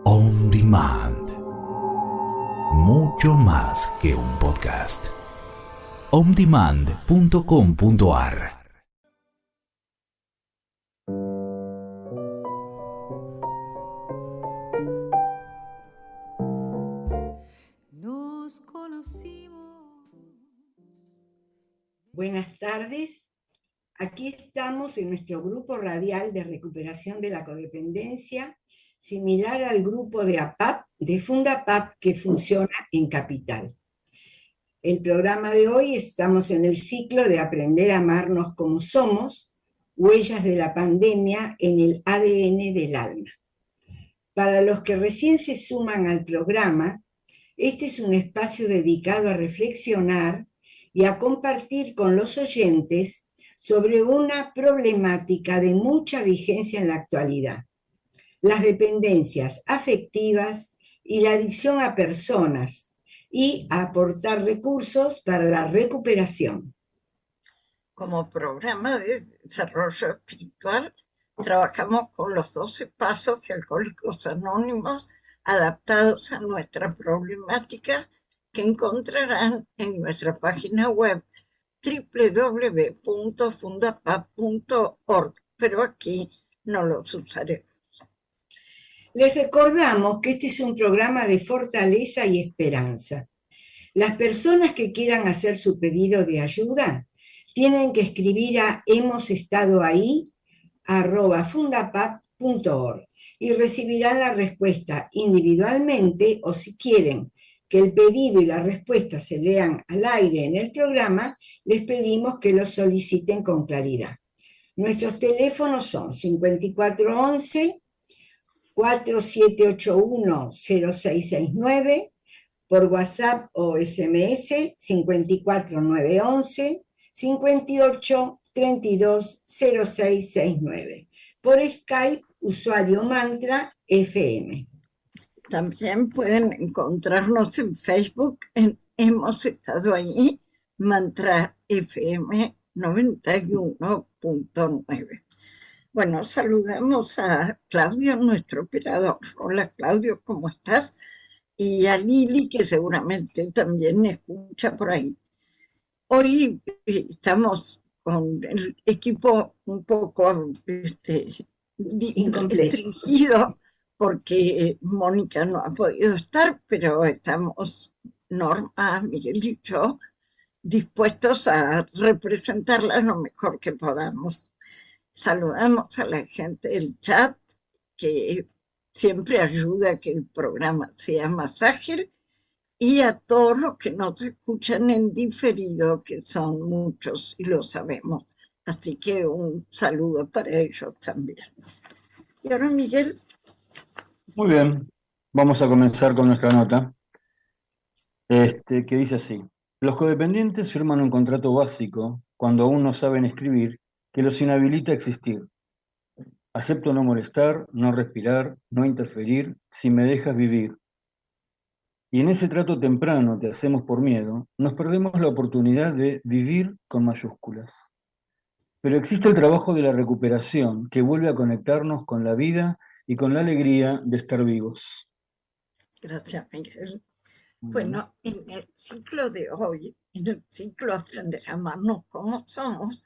On Demand. Mucho más que un podcast. ondemand.com.ar. Nos conocimos. Buenas tardes. Aquí estamos en nuestro grupo radial de recuperación de la codependencia, similar al grupo de APAP, de Fundapap, que funciona en Capital. El programa de hoy estamos en el ciclo de aprender a amarnos como somos, huellas de la pandemia en el ADN del alma. Para los que recién se suman al programa, este es un espacio dedicado a reflexionar y a compartir con los oyentes sobre una problemática de mucha vigencia en la actualidad: las dependencias afectivas y la adicción a personas, y a aportar recursos para la recuperación. Como programa de desarrollo espiritual, trabajamos con los 12 pasos de Alcohólicos Anónimos adaptados a nuestra problemática, que encontrarán en nuestra página web www.fundapap.org, pero aquí no los usaré. Les recordamos que este es un programa de fortaleza y esperanza. Las personas que quieran hacer su pedido de ayuda tienen que escribir a hemosestadoahí@fundapap.org y recibirán la respuesta individualmente, o si quieren que el pedido y la respuesta se lean al aire en el programa, les pedimos que lo soliciten con claridad. Nuestros teléfonos son 5411-4781-0669, por WhatsApp o SMS 54911-5832-0669. Por Skype, usuario Mantra FM. También pueden encontrarnos en Facebook, Hemos Estado Ahí, Mantra FM 91.9. Bueno, saludamos a Claudio, nuestro operador. Hola Claudio, ¿cómo estás? Y a Lili, que seguramente también escucha por ahí. Hoy estamos con el equipo un poco restringido, porque Mónica no ha podido estar, pero estamos, Norma, Miguel y yo, dispuestos a representarla lo mejor que podamos. Saludamos a la gente del chat, que siempre ayuda a que el programa sea más ágil, y a todos los que nos escuchan en diferido, que son muchos y lo sabemos. Así que un saludo para ellos también. Y ahora, Miguel. Muy bien, vamos a comenzar con nuestra nota, que dice así: los codependientes firman un contrato básico cuando aún no saben escribir que los inhabilita a existir. Acepto no molestar, no respirar, no interferir, si me dejas vivir. Y en ese trato temprano que hacemos por miedo, nos perdemos la oportunidad de vivir con mayúsculas. Pero existe el trabajo de la recuperación, que vuelve a conectarnos con la vida y con la alegría de estar vivos. Gracias, Miguel. Bueno, en el ciclo de hoy, en el ciclo Aprender a amarnos como somos,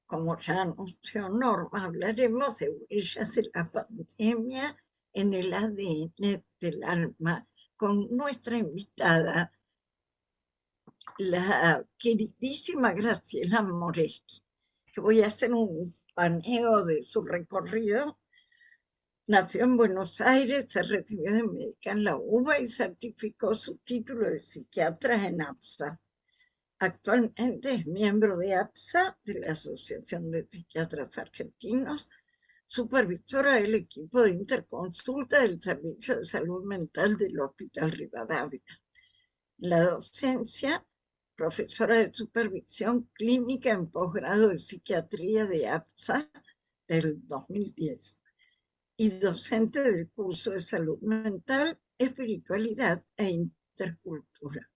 como ya anunció Norma, hablaremos de huellas de la pandemia en el ADN del alma, con nuestra invitada, la queridísima Graciela Moreschi, que voy a hacer un paneo de su recorrido. Nació en Buenos Aires, se recibió de médica en la UBA y certificó su título de psiquiatra en APSA. Actualmente es miembro de APSA, de la Asociación de Psiquiatras Argentinos, supervisora del equipo de interconsulta del Servicio de Salud Mental del Hospital Rivadavia. La docencia, profesora de supervisión clínica en posgrado de psiquiatría de APSA del 2010 y docente del curso de salud mental, espiritualidad e intercultura.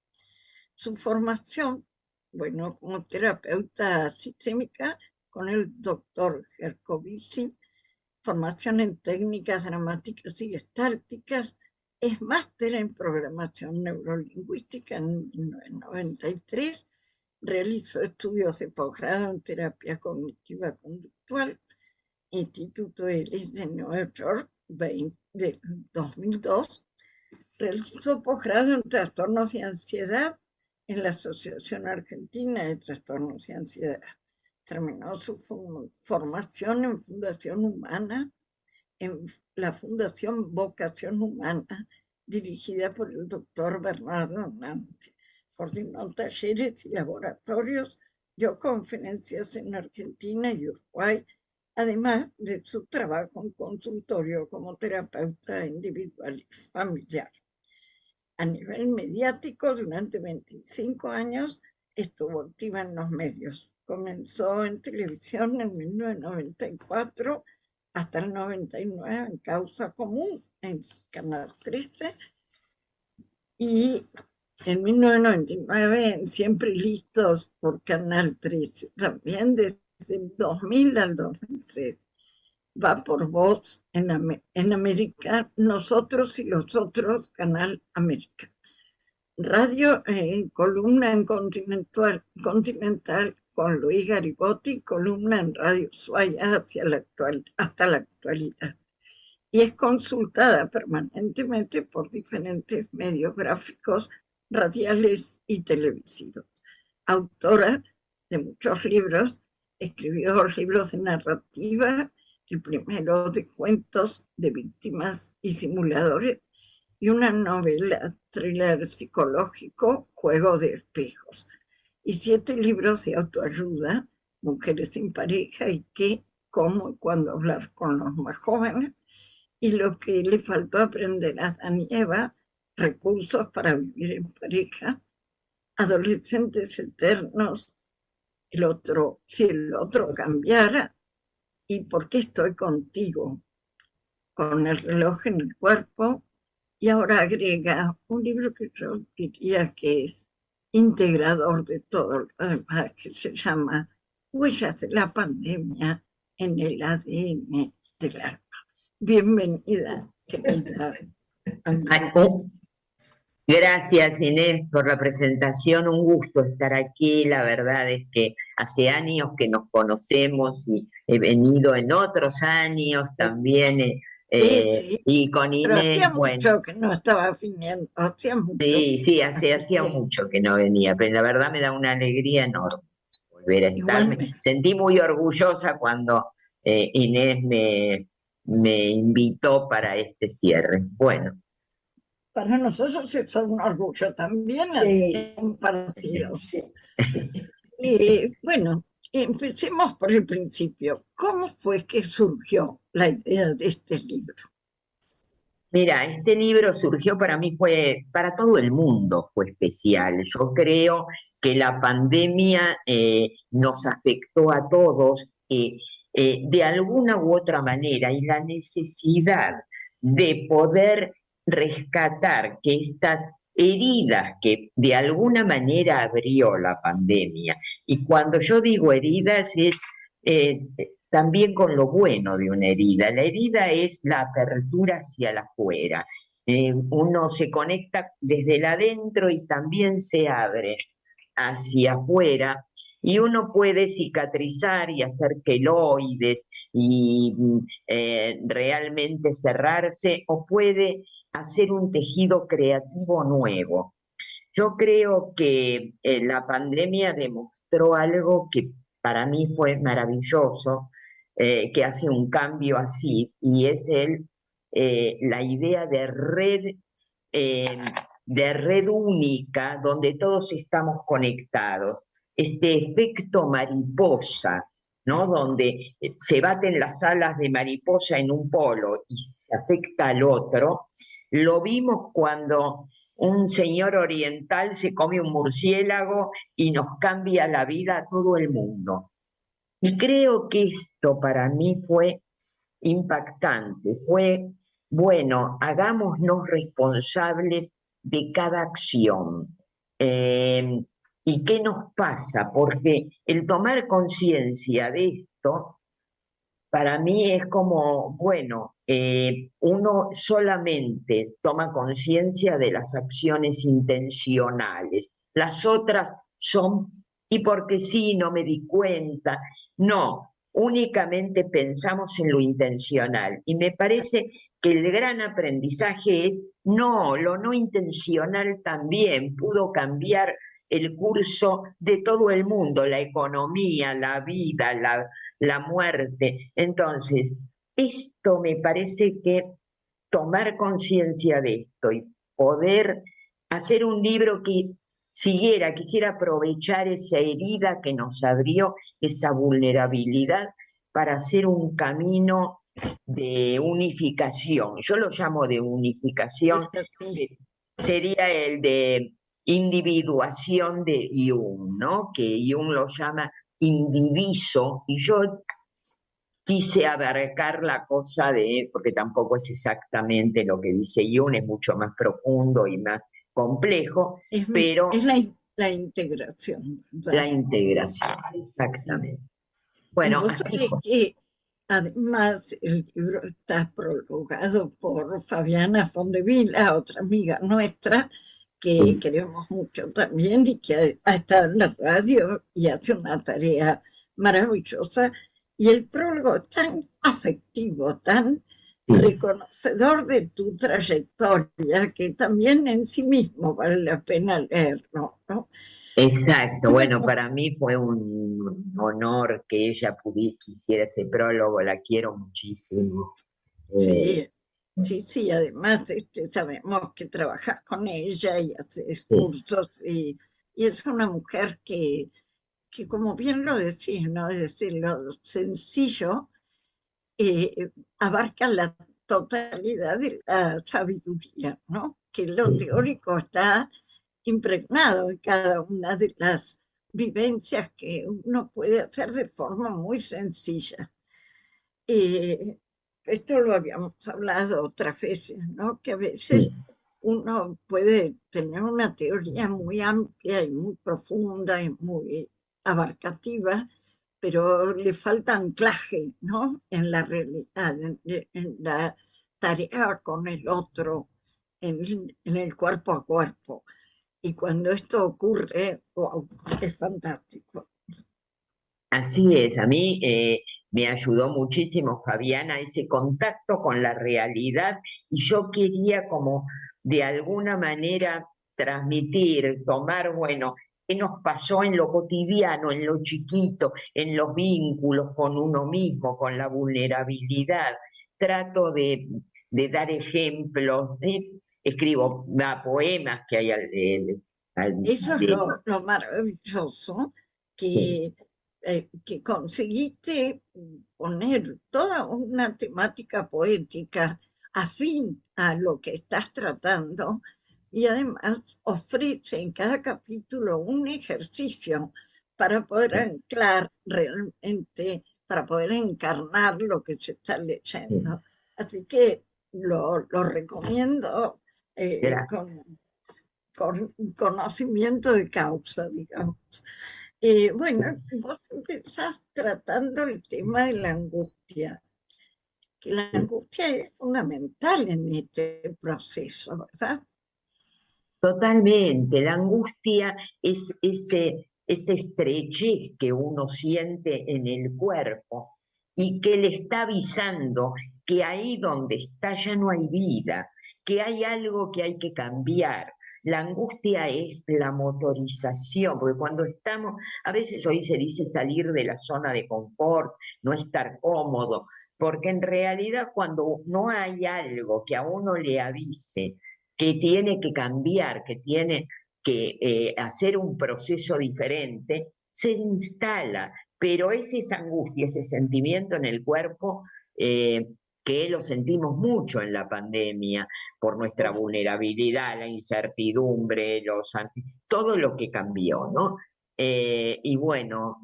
Su formación, bueno, como terapeuta sistémica con el doctor Gercovici, formación en técnicas dramáticas y gestálticas, es máster en programación neurolingüística en 1993, realizó estudios de posgrado en terapia cognitiva conductual, Instituto Ellis de Nueva York, de 2002, realizó posgrado en trastornos y ansiedad en la Asociación Argentina de Trastornos y Ansiedad. Terminó su formación en Fundación Humana, en la Fundación Vocación Humana, dirigida por el doctor Bernardo Hernández. Coordinó talleres y laboratorios, dio conferencias en Argentina y Uruguay, además de su trabajo en consultorio como terapeuta individual y familiar. A nivel mediático, durante 25 años estuvo activa en los medios. Comenzó en televisión en 1994 hasta el 99 en Causa Común, en Canal 13, y en 1999 en Siempre Listos por Canal 13, también desde el 2000 al 2003. Va por Voz en América, Nosotros y los Otros, Canal América. Radio, columna en Continental con Luis Garibotti, columna en Radio Ushuaia hasta la actualidad. Y es consultada permanentemente por diferentes medios gráficos, radiales y televisivos. Autora de muchos libros, escribió 2 libros de narrativa, el primero de cuentos de víctimas y simuladores, y una novela thriller psicológico, Juego de Espejos, y 7 libros de autoayuda, Mujeres sin pareja y qué, cómo y cuándo hablar con los más jóvenes, y lo que le faltó aprender a Adán y Eva, recursos para vivir en pareja, adolescentes eternos, si el otro cambiara, y por qué estoy contigo, con el reloj en el cuerpo. Y ahora agrega un libro que yo diría que es integrador de todo lo demás, que se llama Huellas de la pandemia en el ADN del alma. Bienvenida, querida amiga. Gracias, Inés, por la presentación. Un gusto estar aquí. La verdad es que hace años que nos conocemos y he venido en otros años también. Sí, y con pero Inés, hacía bueno, mucho que no estaba viniendo, hacía mucho. sí, hacía mucho que no venía, pero la verdad me da una alegría enorme volver a estar. Igualmente. Sentí muy orgullosa cuando Inés me invitó para este cierre. Bueno. Para nosotros es un orgullo también compartido. Sí. Bueno, empecemos por el principio. ¿Cómo fue que surgió la idea de este libro? Mira, este libro surgió para mí, para todo el mundo fue especial. Yo creo que la pandemia nos afectó a todos de alguna u otra manera, y la necesidad de poder rescatar que estas heridas que de alguna manera abrió la pandemia, y cuando yo digo heridas es también con lo bueno de una herida. La herida es la apertura hacia la afuera. Uno se conecta desde el adentro y también se abre hacia afuera, y uno puede cicatrizar y hacer queloides y realmente cerrarse, o puede hacer un tejido creativo nuevo. Yo creo que la pandemia demostró algo que para mí fue maravilloso, que hace un cambio así, y es la idea de red única, donde todos estamos conectados. Este efecto mariposa, ¿no? Donde se baten las alas de mariposa en un polo y se afecta al otro. Lo vimos cuando un señor oriental se come un murciélago y nos cambia la vida a todo el mundo. Y creo que esto para mí fue impactante. Fue, bueno, hagámonos responsables de cada acción. ¿Y qué nos pasa? Porque el tomar conciencia de esto Para mí es como, bueno, uno solamente toma conciencia de las acciones intencionales. Las otras son, y porque sí, no me di cuenta. No, únicamente pensamos en lo intencional. Y me parece que el gran aprendizaje es, no, lo no intencional también pudo cambiar el curso de todo el mundo, la economía, la vida, la muerte. Entonces, esto me parece que tomar conciencia de esto y poder hacer un libro que quisiera aprovechar esa herida que nos abrió, esa vulnerabilidad, para hacer un camino de unificación. Yo lo llamo de unificación, Es así. sería el de individuación de Jung, ¿no? Que Jung lo llama indiviso, y yo quise abarcar la cosa de, porque tampoco es exactamente lo que dice Jung, es mucho más profundo y más complejo, Es, pero es la integración, la ¿verdad? integración, exactamente. Y Bueno, vos así sabés que además el libro está prologado por Fabiana Fondevila, otra amiga nuestra que queremos mucho también y que ha estado en la radio y hace una tarea maravillosa. Y el prólogo es tan afectivo, tan reconocedor de tu trayectoria, que también en sí mismo vale la pena leerlo, ¿no? exacto, bueno, para mí fue un honor que ella quisiera ese prólogo, la quiero muchísimo. Eh, Sí, sí, sí, además sabemos que trabajas con ella y haces sí, cursos y es una mujer que, como bien lo decís, ¿no? Es decir, lo sencillo abarca la totalidad de la sabiduría, ¿no? Que lo sí, teórico está impregnado en cada una de las vivencias que uno puede hacer de forma muy sencilla. Eh, Esto lo habíamos hablado otras veces, ¿no? Que a veces sí, uno puede tener una teoría muy amplia y muy profunda y muy abarcativa, pero le falta anclaje, ¿no? En la realidad, en la tarea con el otro, en el cuerpo a cuerpo. Y cuando esto ocurre, wow, es fantástico. así es. A mí me ayudó muchísimo, Fabiana, ese contacto con la realidad, y yo quería como de alguna manera transmitir, tomar, bueno, qué nos pasó en lo cotidiano, en lo chiquito, en los vínculos con uno mismo, con la vulnerabilidad. Trato de dar ejemplos, escribo poemas que hay Eso es de- lo maravilloso, sí, que conseguiste poner toda una temática poética afín a lo que estás tratando y además ofrece en cada capítulo un ejercicio para poder anclar realmente, para poder encarnar lo que se está sí. leyendo. Así que lo recomiendo con conocimiento de causa, digamos. Bueno, vos empezás tratando el tema de la angustia, que la angustia es fundamental en este proceso, ¿verdad? Totalmente, la angustia es ese estrechez que uno siente en el cuerpo y que le está avisando que ahí donde está ya no hay vida, que hay algo que hay que cambiar. La angustia es la motorización, porque cuando estamos, a veces hoy se dice salir de la zona de confort, no estar cómodo, porque en realidad cuando no hay algo que a uno le avise, que tiene que cambiar, que tiene que hacer un proceso diferente, se instala, pero es esa angustia, ese sentimiento en el cuerpo eh, que lo sentimos mucho en la pandemia por nuestra Uf, vulnerabilidad, la incertidumbre, todo lo que cambió, ¿no? Y bueno,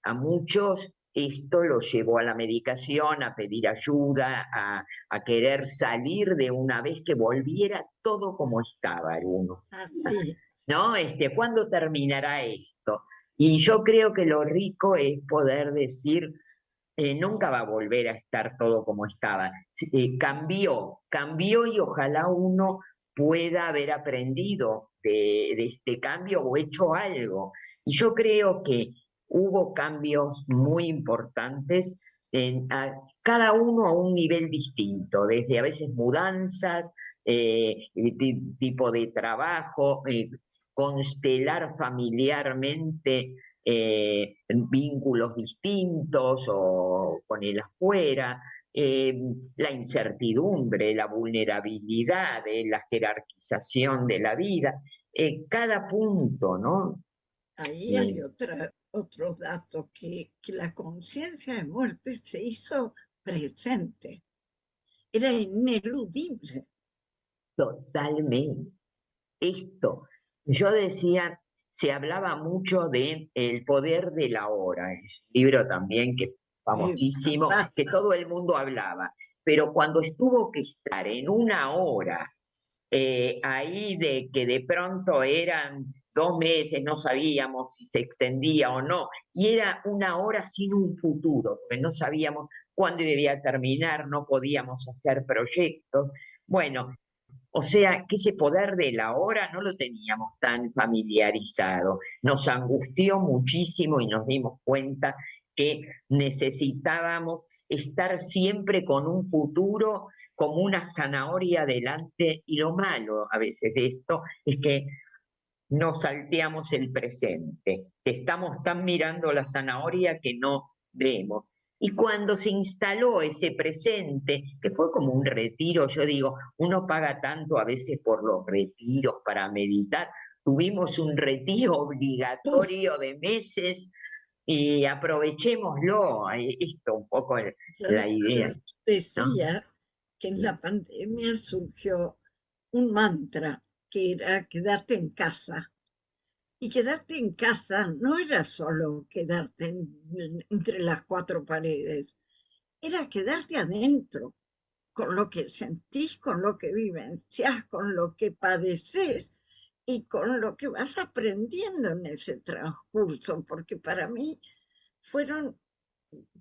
a muchos esto lo llevó a la medicación, a pedir ayuda, a querer salir de una vez que volviera todo como estaba uno, así. ¿no? ¿Cuándo terminará esto? Y yo creo que lo rico es poder decir, nunca va a volver a estar todo como estaba. Cambió y ojalá uno pueda haber aprendido de este cambio o hecho algo. Y yo creo que hubo cambios muy importantes, cada uno a un nivel distinto, desde a veces mudanzas, tipo de trabajo, constelar familiarmente vínculos distintos o con el afuera, la incertidumbre, la vulnerabilidad, la jerarquización de la vida, cada punto, ¿no? Ahí hay otro dato, que la conciencia de muerte se hizo presente, era ineludible. Totalmente. Esto, yo decía, se hablaba mucho de El poder de la hora, es un libro también que famosísimo, que todo el mundo hablaba, pero cuando tuvo que estar en una hora, ahí de que de pronto eran 2 meses, no sabíamos si se extendía o no, y era una hora sin un futuro, porque no sabíamos cuándo debía terminar, no podíamos hacer proyectos. Bueno, o sea, que ese poder de la hora no lo teníamos tan familiarizado. Nos angustió muchísimo y nos dimos cuenta que necesitábamos estar siempre con un futuro como una zanahoria delante. Y lo malo a veces de esto es que nos salteamos el presente, que estamos tan mirando la zanahoria que no vemos. Y cuando se instaló ese presente, que fue como un retiro, yo digo, uno paga tanto a veces por los retiros para meditar, tuvimos un retiro obligatorio de meses y aprovechémoslo, esto un poco la idea, Yo ¿no? decía que en la pandemia surgió un mantra que era quedarte en casa. Y quedarte en casa no era solo quedarte entre las cuatro paredes, era quedarte adentro, con lo que sentís, con lo que vivenciás, con lo que padeces y con lo que vas aprendiendo en ese transcurso, porque para mí fueron,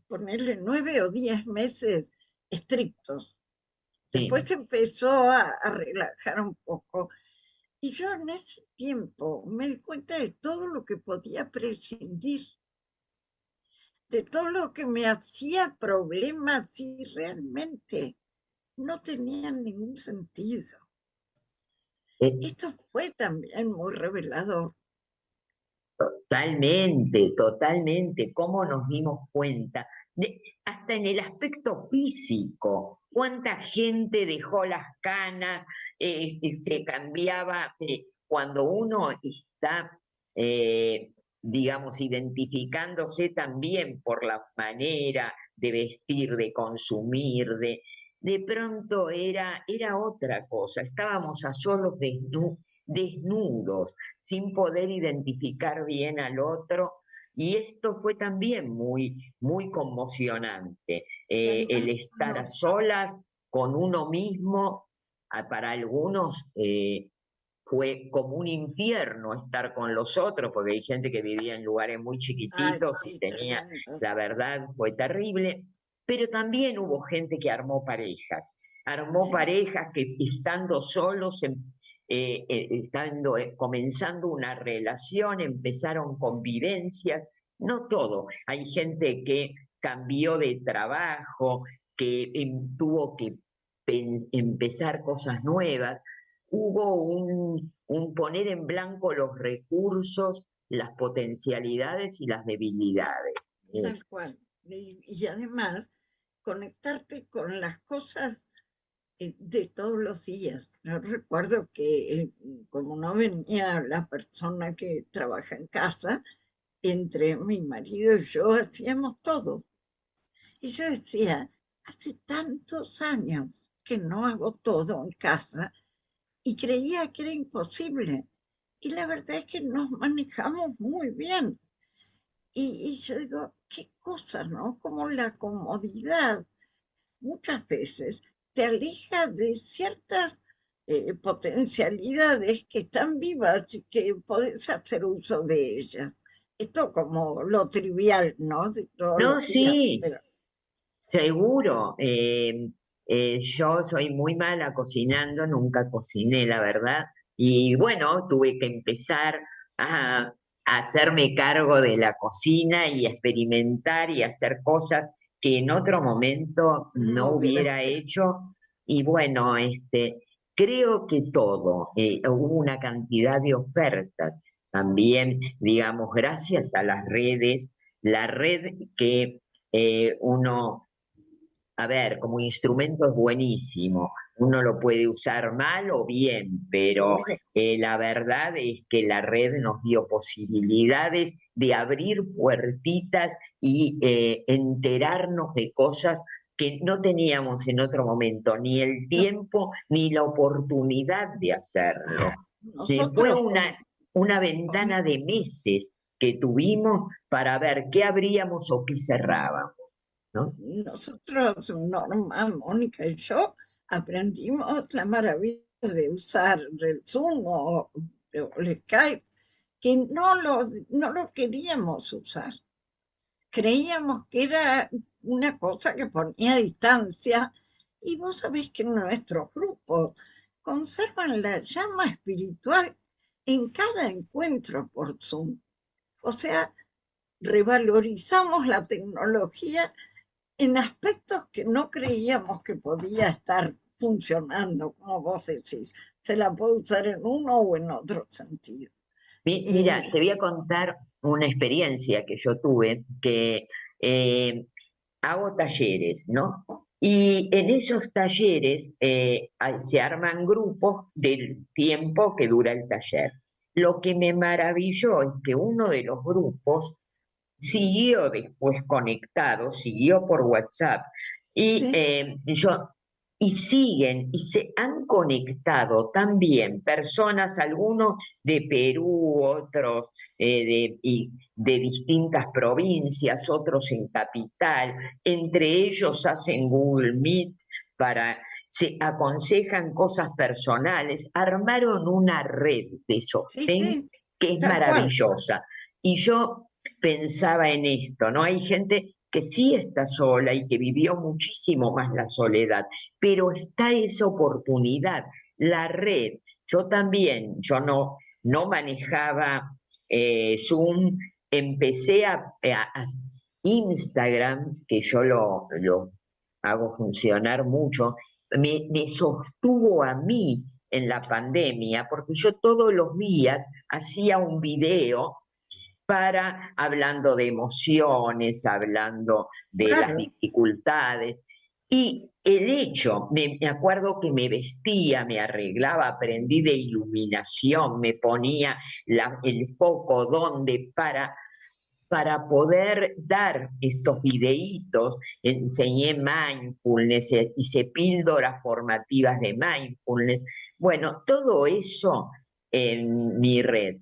ponerle 9 o 10 meses estrictos. Sí. Después empezó a relajar un poco. Y yo en ese tiempo me di cuenta de todo lo que podía prescindir, de todo lo que me hacía problemas y realmente no tenían ningún sentido. Eh, Esto fue también muy revelador. Totalmente, totalmente. ¿Cómo nos dimos cuenta? Hasta en el aspecto físico, cuánta gente dejó las canas, se cambiaba. Cuando uno está, digamos, identificándose también por la manera de vestir, de consumir, de pronto era otra cosa. Estábamos a solos desnudos sin poder identificar bien al otro. Y esto fue también muy conmocionante, Y el además, estar a no, solas con uno mismo. Para algunos fue como un infierno estar con los otros, porque hay gente que vivía en lugares muy chiquititos y sí, tenía, tremendo. la verdad, fue terrible. Pero también hubo gente que armó Sí, parejas que estando solos comenzando una relación, empezaron convivencias, no todo. Hay gente que cambió de trabajo, que tuvo que empezar cosas nuevas. Hubo un poner en blanco los recursos, las potencialidades y las debilidades. tal cual. Y además, conectarte con las cosas de todos los días. Yo recuerdo que como no venía la persona que trabaja en casa, entre mi marido y yo hacíamos todo. Y yo decía, hace tantos años que no hago todo en casa y creía que era imposible. Y la verdad es que nos manejamos muy bien. Y yo digo, qué cosa, ¿no? Como la comodidad muchas veces te aleja de ciertas potencialidades que están vivas y que podés hacer uso de ellas. Esto como lo trivial, ¿no? De todos No, los días, sí, pero seguro. Yo soy muy mala cocinando, nunca cociné, la verdad. Y bueno, tuve que empezar a hacerme cargo de la cocina y experimentar y hacer cosas que en otro momento no No hubiera hubiera hecho. Y bueno, creo que todo, hubo una cantidad de ofertas también, digamos, gracias a las redes, la red que uno, a ver, como instrumento es buenísimo, uno lo puede usar mal o bien, pero seguro. la verdad es que la red nos dio posibilidades de abrir puertitas y enterarnos de cosas que no teníamos en otro momento, ni el No, tiempo ni la oportunidad de hacerlo. Fue nosotros una con- ventana de meses que tuvimos para ver qué abríamos o qué cerrábamos, ¿no? nosotros, Norma, Mónica y yo, aprendimos la maravilla de usar el Zoom o el Skype, que no lo queríamos usar. Creíamos que era una cosa que ponía distancia, y vos sabés que nuestros grupos conservan la llama espiritual en cada encuentro por Zoom. O sea, revalorizamos la tecnología en aspectos que no creíamos que podía estar funcionando, como vos decís. Se la puede usar en uno o en otro sentido. Mira, te voy a contar una experiencia que yo tuve, que eh, hago talleres, ¿no? Y en esos talleres se arman grupos del tiempo que dura el taller. Lo que me maravilló es que uno de los grupos siguió después conectado, siguió por WhatsApp y Sí, y siguen y se han conectado también personas, algunos de Perú, otros de distintas provincias, otros en capital, entre ellos hacen Google Meet para se aconsejan cosas personales, armaron una red de sí, sostén sí, que es tal cual. maravillosa. Y yo pensaba en esto, ¿no? Hay gente que sí está sola y que vivió muchísimo más la soledad, pero está esa oportunidad, la red. Yo también, yo no manejaba Zoom, empecé a Instagram, que yo lo hago funcionar mucho, me sostuvo a mí en la pandemia, porque yo todos los días hacía un video para hablando de emociones, hablando de las Claro, dificultades. Y el hecho, me acuerdo que me vestía, me arreglaba, aprendí de iluminación, me ponía el foco donde para poder dar estos videitos, enseñé mindfulness, hice píldoras formativas de mindfulness. Bueno, todo eso en mi red.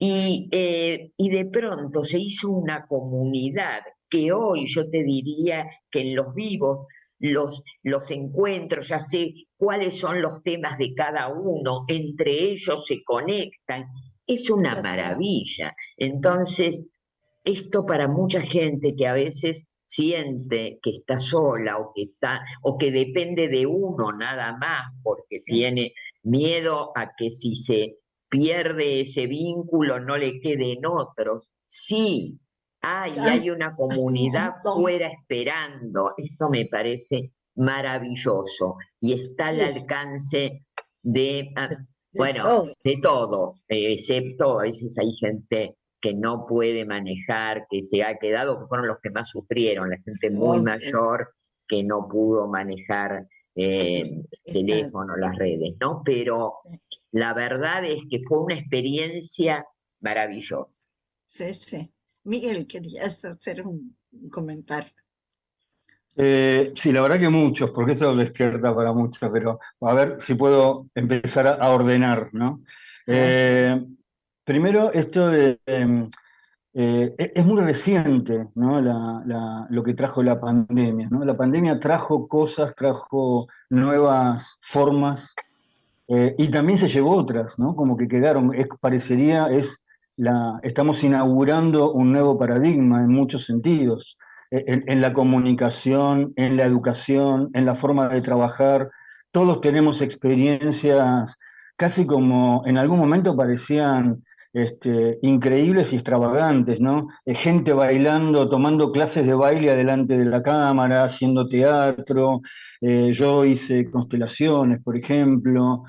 Y de pronto se hizo una comunidad que hoy yo te diría que en los vivos, los encuentros, ya sé cuáles son los temas de cada uno, entre ellos se conectan. Es una exactamente. maravilla. Entonces, esto para mucha gente que a veces siente que está sola o que depende de uno nada más porque tiene miedo a que si se pierde ese vínculo no le queden otros. Sí, Hay, hay una hay un comunidad montón fuera esperando. Esto me parece maravilloso y está al y alcance de, de bueno, todo. de todos, excepto a veces hay gente que no puede manejar, que se ha quedado, que fueron los que más sufrieron, la gente muy Obvio, mayor que no pudo manejar está, teléfono, las redes, ¿no? Pero la verdad es que fue una experiencia maravillosa. sí, sí. Miguel, querías hacer un comentario. Sí, la verdad que muchos, porque esto despierta para muchos, pero a ver si puedo empezar a ordenar, ¿no? Ah, Eh, Primero, esto es muy reciente, ¿no? Lo que trajo la pandemia, ¿no? La pandemia trajo cosas, trajo nuevas formas, y también se llevó otras, ¿no? Como que quedaron, estamos inaugurando un nuevo paradigma en muchos sentidos. en la comunicación, en la educación, en la forma de trabajar. Todos tenemos experiencias casi como en algún momento parecían increíbles y extravagantes, ¿no? Gente bailando, tomando clases de baile adelante de la cámara, haciendo teatro. Yo hice constelaciones, por ejemplo.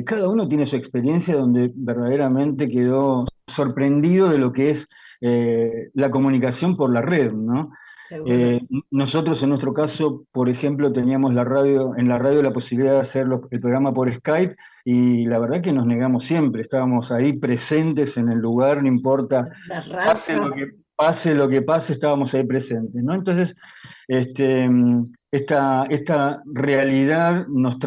Cada uno tiene su experiencia donde verdaderamente quedó sorprendido de lo que es la comunicación por la red, ¿no? Seguro. Nosotros en nuestro caso, por ejemplo, teníamos en la radio la posibilidad de hacer el programa por Skype y la verdad que nos negamos siempre, estábamos ahí presentes en el lugar, no importa, La radio, pase lo que pase, estábamos ahí presentes, ¿no? Entonces, este, esta realidad nos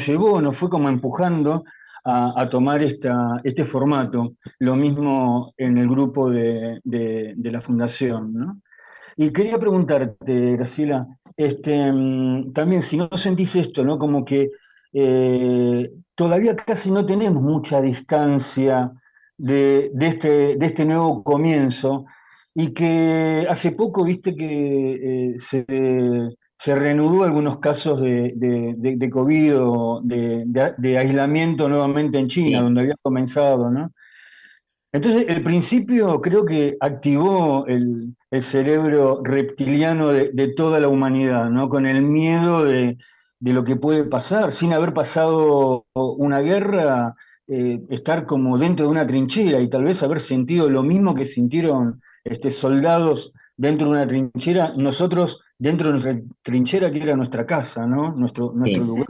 llevó, nos fue como empujando a tomar este formato, lo mismo en el grupo de la fundación, ¿no? Y quería preguntarte, Graciela, también si no sentís esto, ¿no? Como que todavía casi no tenemos mucha distancia de este nuevo comienzo y que hace poco, viste que se reanudó algunos casos de COVID o de aislamiento nuevamente en China, Sí. donde había comenzado, ¿no? Entonces, el principio creo que activó el cerebro reptiliano de toda la humanidad, ¿no? Con el miedo de lo que puede pasar, sin haber pasado una guerra, estar como dentro de una trinchera y tal vez haber sentido lo mismo que sintieron soldados dentro de una trinchera, nosotros dentro de nuestra trinchera que era nuestra casa, ¿no? Nuestro Sí. lugar.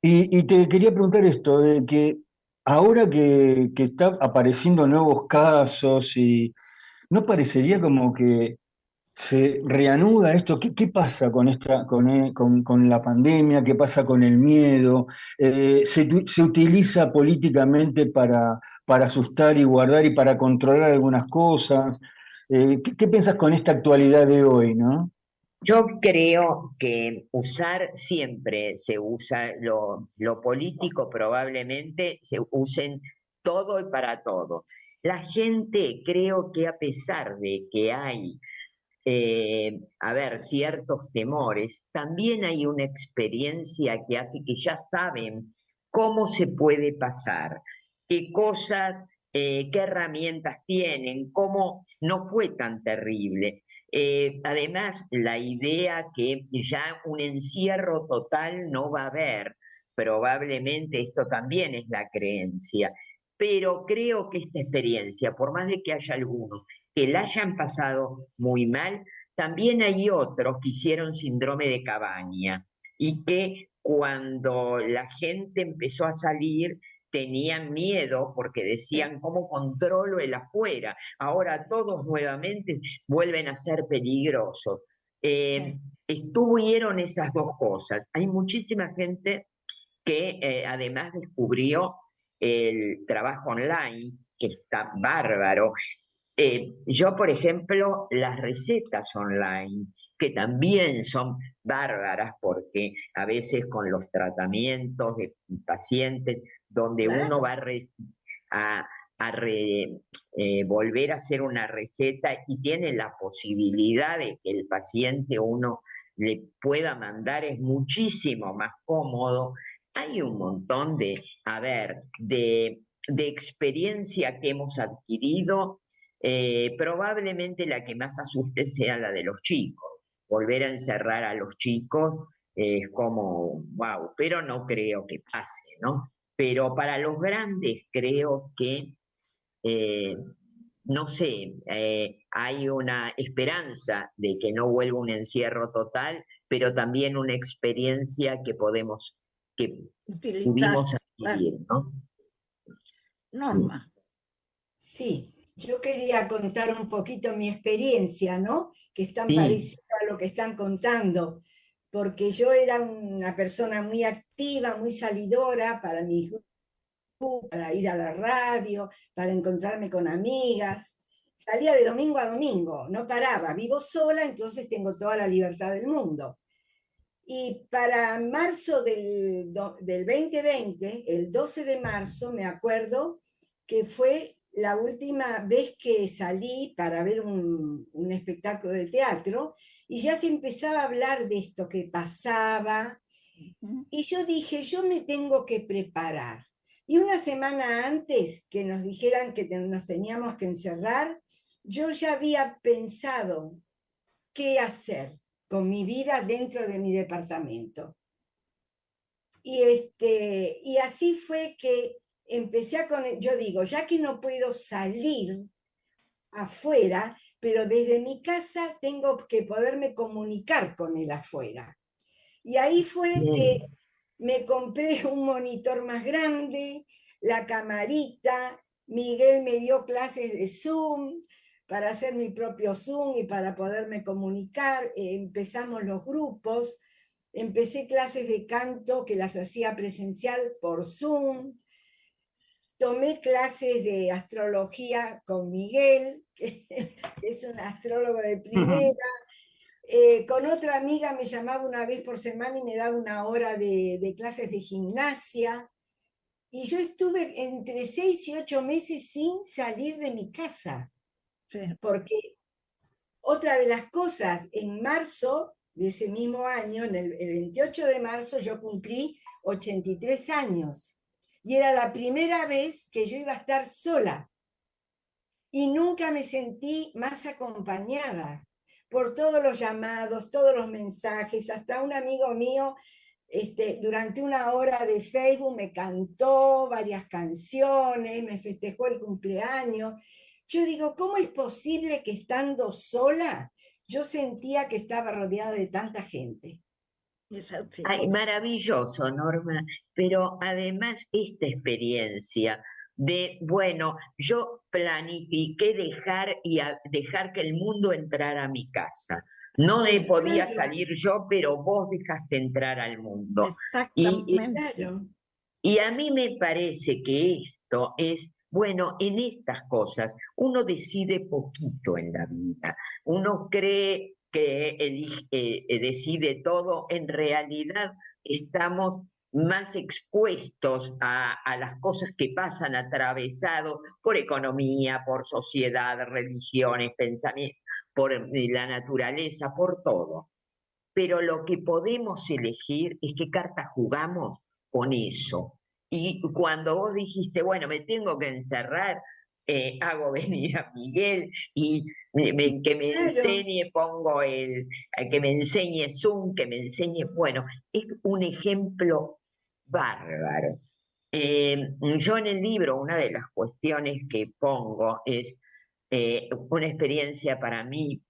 Y te quería preguntar esto, de que ahora que está apareciendo nuevos casos y ¿no parecería como que se reanuda esto? ¿Qué pasa con con la pandemia? ¿Qué pasa con el miedo? Se utiliza políticamente para asustar y guardar y para controlar algunas cosas. ¿Qué piensas con esta actualidad de hoy, no? Yo creo que usar siempre se usa lo político, probablemente se usen todo y para todo. La gente creo que a pesar de que hay, a ver, ciertos temores, también hay una experiencia que hace que ya saben cómo se puede pasar, qué cosas, qué herramientas tienen, cómo no fue tan terrible. Además, la idea que ya un encierro total no va a haber, probablemente esto también es la creencia, pero creo que esta experiencia, por más de que haya algunos que la hayan pasado muy mal, también hay otros que hicieron síndrome de Cabaña y que cuando la gente empezó a salir tenían miedo porque decían, ¿cómo controlo el afuera? Ahora todos nuevamente vuelven a ser peligrosos. Eh, Estuvieron esas dos cosas. Hay muchísima gente que además descubrió el trabajo online, que está bárbaro. Yo, por ejemplo, las recetas online, que también son bárbaras porque a veces con los tratamientos de pacientes, donde uno claro. va a, volver a hacer una receta y tiene la posibilidad de que el paciente uno le pueda mandar, es muchísimo más cómodo. Hay un montón a ver, de experiencia que hemos adquirido. Probablemente la que más asuste sea la de los chicos. Volver a encerrar a los chicos es como, wow, pero no creo que pase, ¿no? Pero para los grandes creo que, eh, no sé, hay una esperanza de que no vuelva un encierro total, pero también una experiencia que Utilizar. pudimos Claro. adquirir, ¿no? Norma. Sí, yo quería contar un poquito mi experiencia, ¿no? Que es tan Sí, parecida a lo que están contando, porque yo era una persona muy activa, muy salidora para mi grupo, para ir a la radio, para encontrarme con amigas. Salía de domingo a domingo, no paraba, vivo sola, entonces tengo toda la libertad del mundo. Y para marzo del 2020, el 12 de marzo, me acuerdo que fue la última vez que salí para ver un espectáculo de teatro y ya se empezaba a hablar de esto que pasaba. Y yo dije, yo me tengo que preparar. Y una semana antes que nos dijeran que nos teníamos que encerrar, yo ya había pensado qué hacer con mi vida dentro de mi departamento. Y así fue que empecé yo digo, ya que no puedo salir afuera, pero desde mi casa tengo que poderme comunicar con el afuera. Y ahí fue que me compré un monitor más grande, la camarita, Miguel me dio clases de Zoom para hacer mi propio Zoom y para poderme comunicar, empezamos los grupos, empecé clases de canto que las hacía presencial por Zoom, tomé clases de astrología con Miguel, que es un astrólogo de primera. Con otra amiga me llamaba una vez por semana y me daba una hora de clases de gimnasia. Y yo estuve entre 6 y 8 meses sin salir de mi casa. Sí. Porque otra de las cosas, en marzo de ese mismo año, el 28 de marzo, yo cumplí 83 años. Y era la primera vez que yo iba a estar sola. Y nunca me sentí más acompañada por todos los llamados, todos los mensajes. Hasta un amigo mío, durante una hora de Facebook me cantó varias canciones, me festejó el cumpleaños. Yo digo, ¿cómo es posible que estando sola yo sentía que estaba rodeada de tanta gente? Es así. Ay, maravilloso, Norma, pero además esta experiencia de, bueno, yo planifiqué dejar que el mundo entrara a mi casa. No podía Claro, salir yo, pero vos dejaste entrar al mundo. Exactamente. claro. Y a mí me parece que esto es, bueno, en estas cosas uno decide poquito en la vida. Uno cree que decide todo. En realidad estamos más expuestos a las cosas que pasan atravesados por economía, por sociedad, religiones, pensamientos, por la naturaleza, por todo. Pero lo que podemos elegir es qué carta jugamos con eso. Y cuando vos dijiste, bueno, me tengo que encerrar, hago venir a Miguel y que me Claro. enseñe, que me enseñe Zoom, que me enseñe, bueno, es un ejemplo bárbaro. Yo en el libro, una de las cuestiones que pongo es una experiencia para mí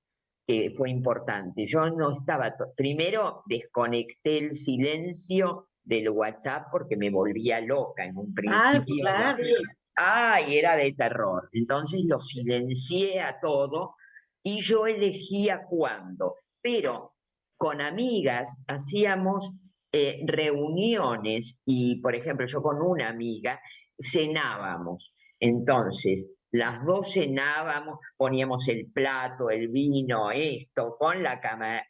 que fue importante. Yo no estaba, primero desconecté el silencio del WhatsApp porque me volvía loca en un Ah, principio. claro. Ay, era de terror. Entonces lo silencié a todo y yo elegía cuándo. Pero con amigas hacíamos reuniones y, por ejemplo, yo con una amiga cenábamos. Entonces, las dos cenábamos, poníamos el plato, el vino, esto, con la cámara,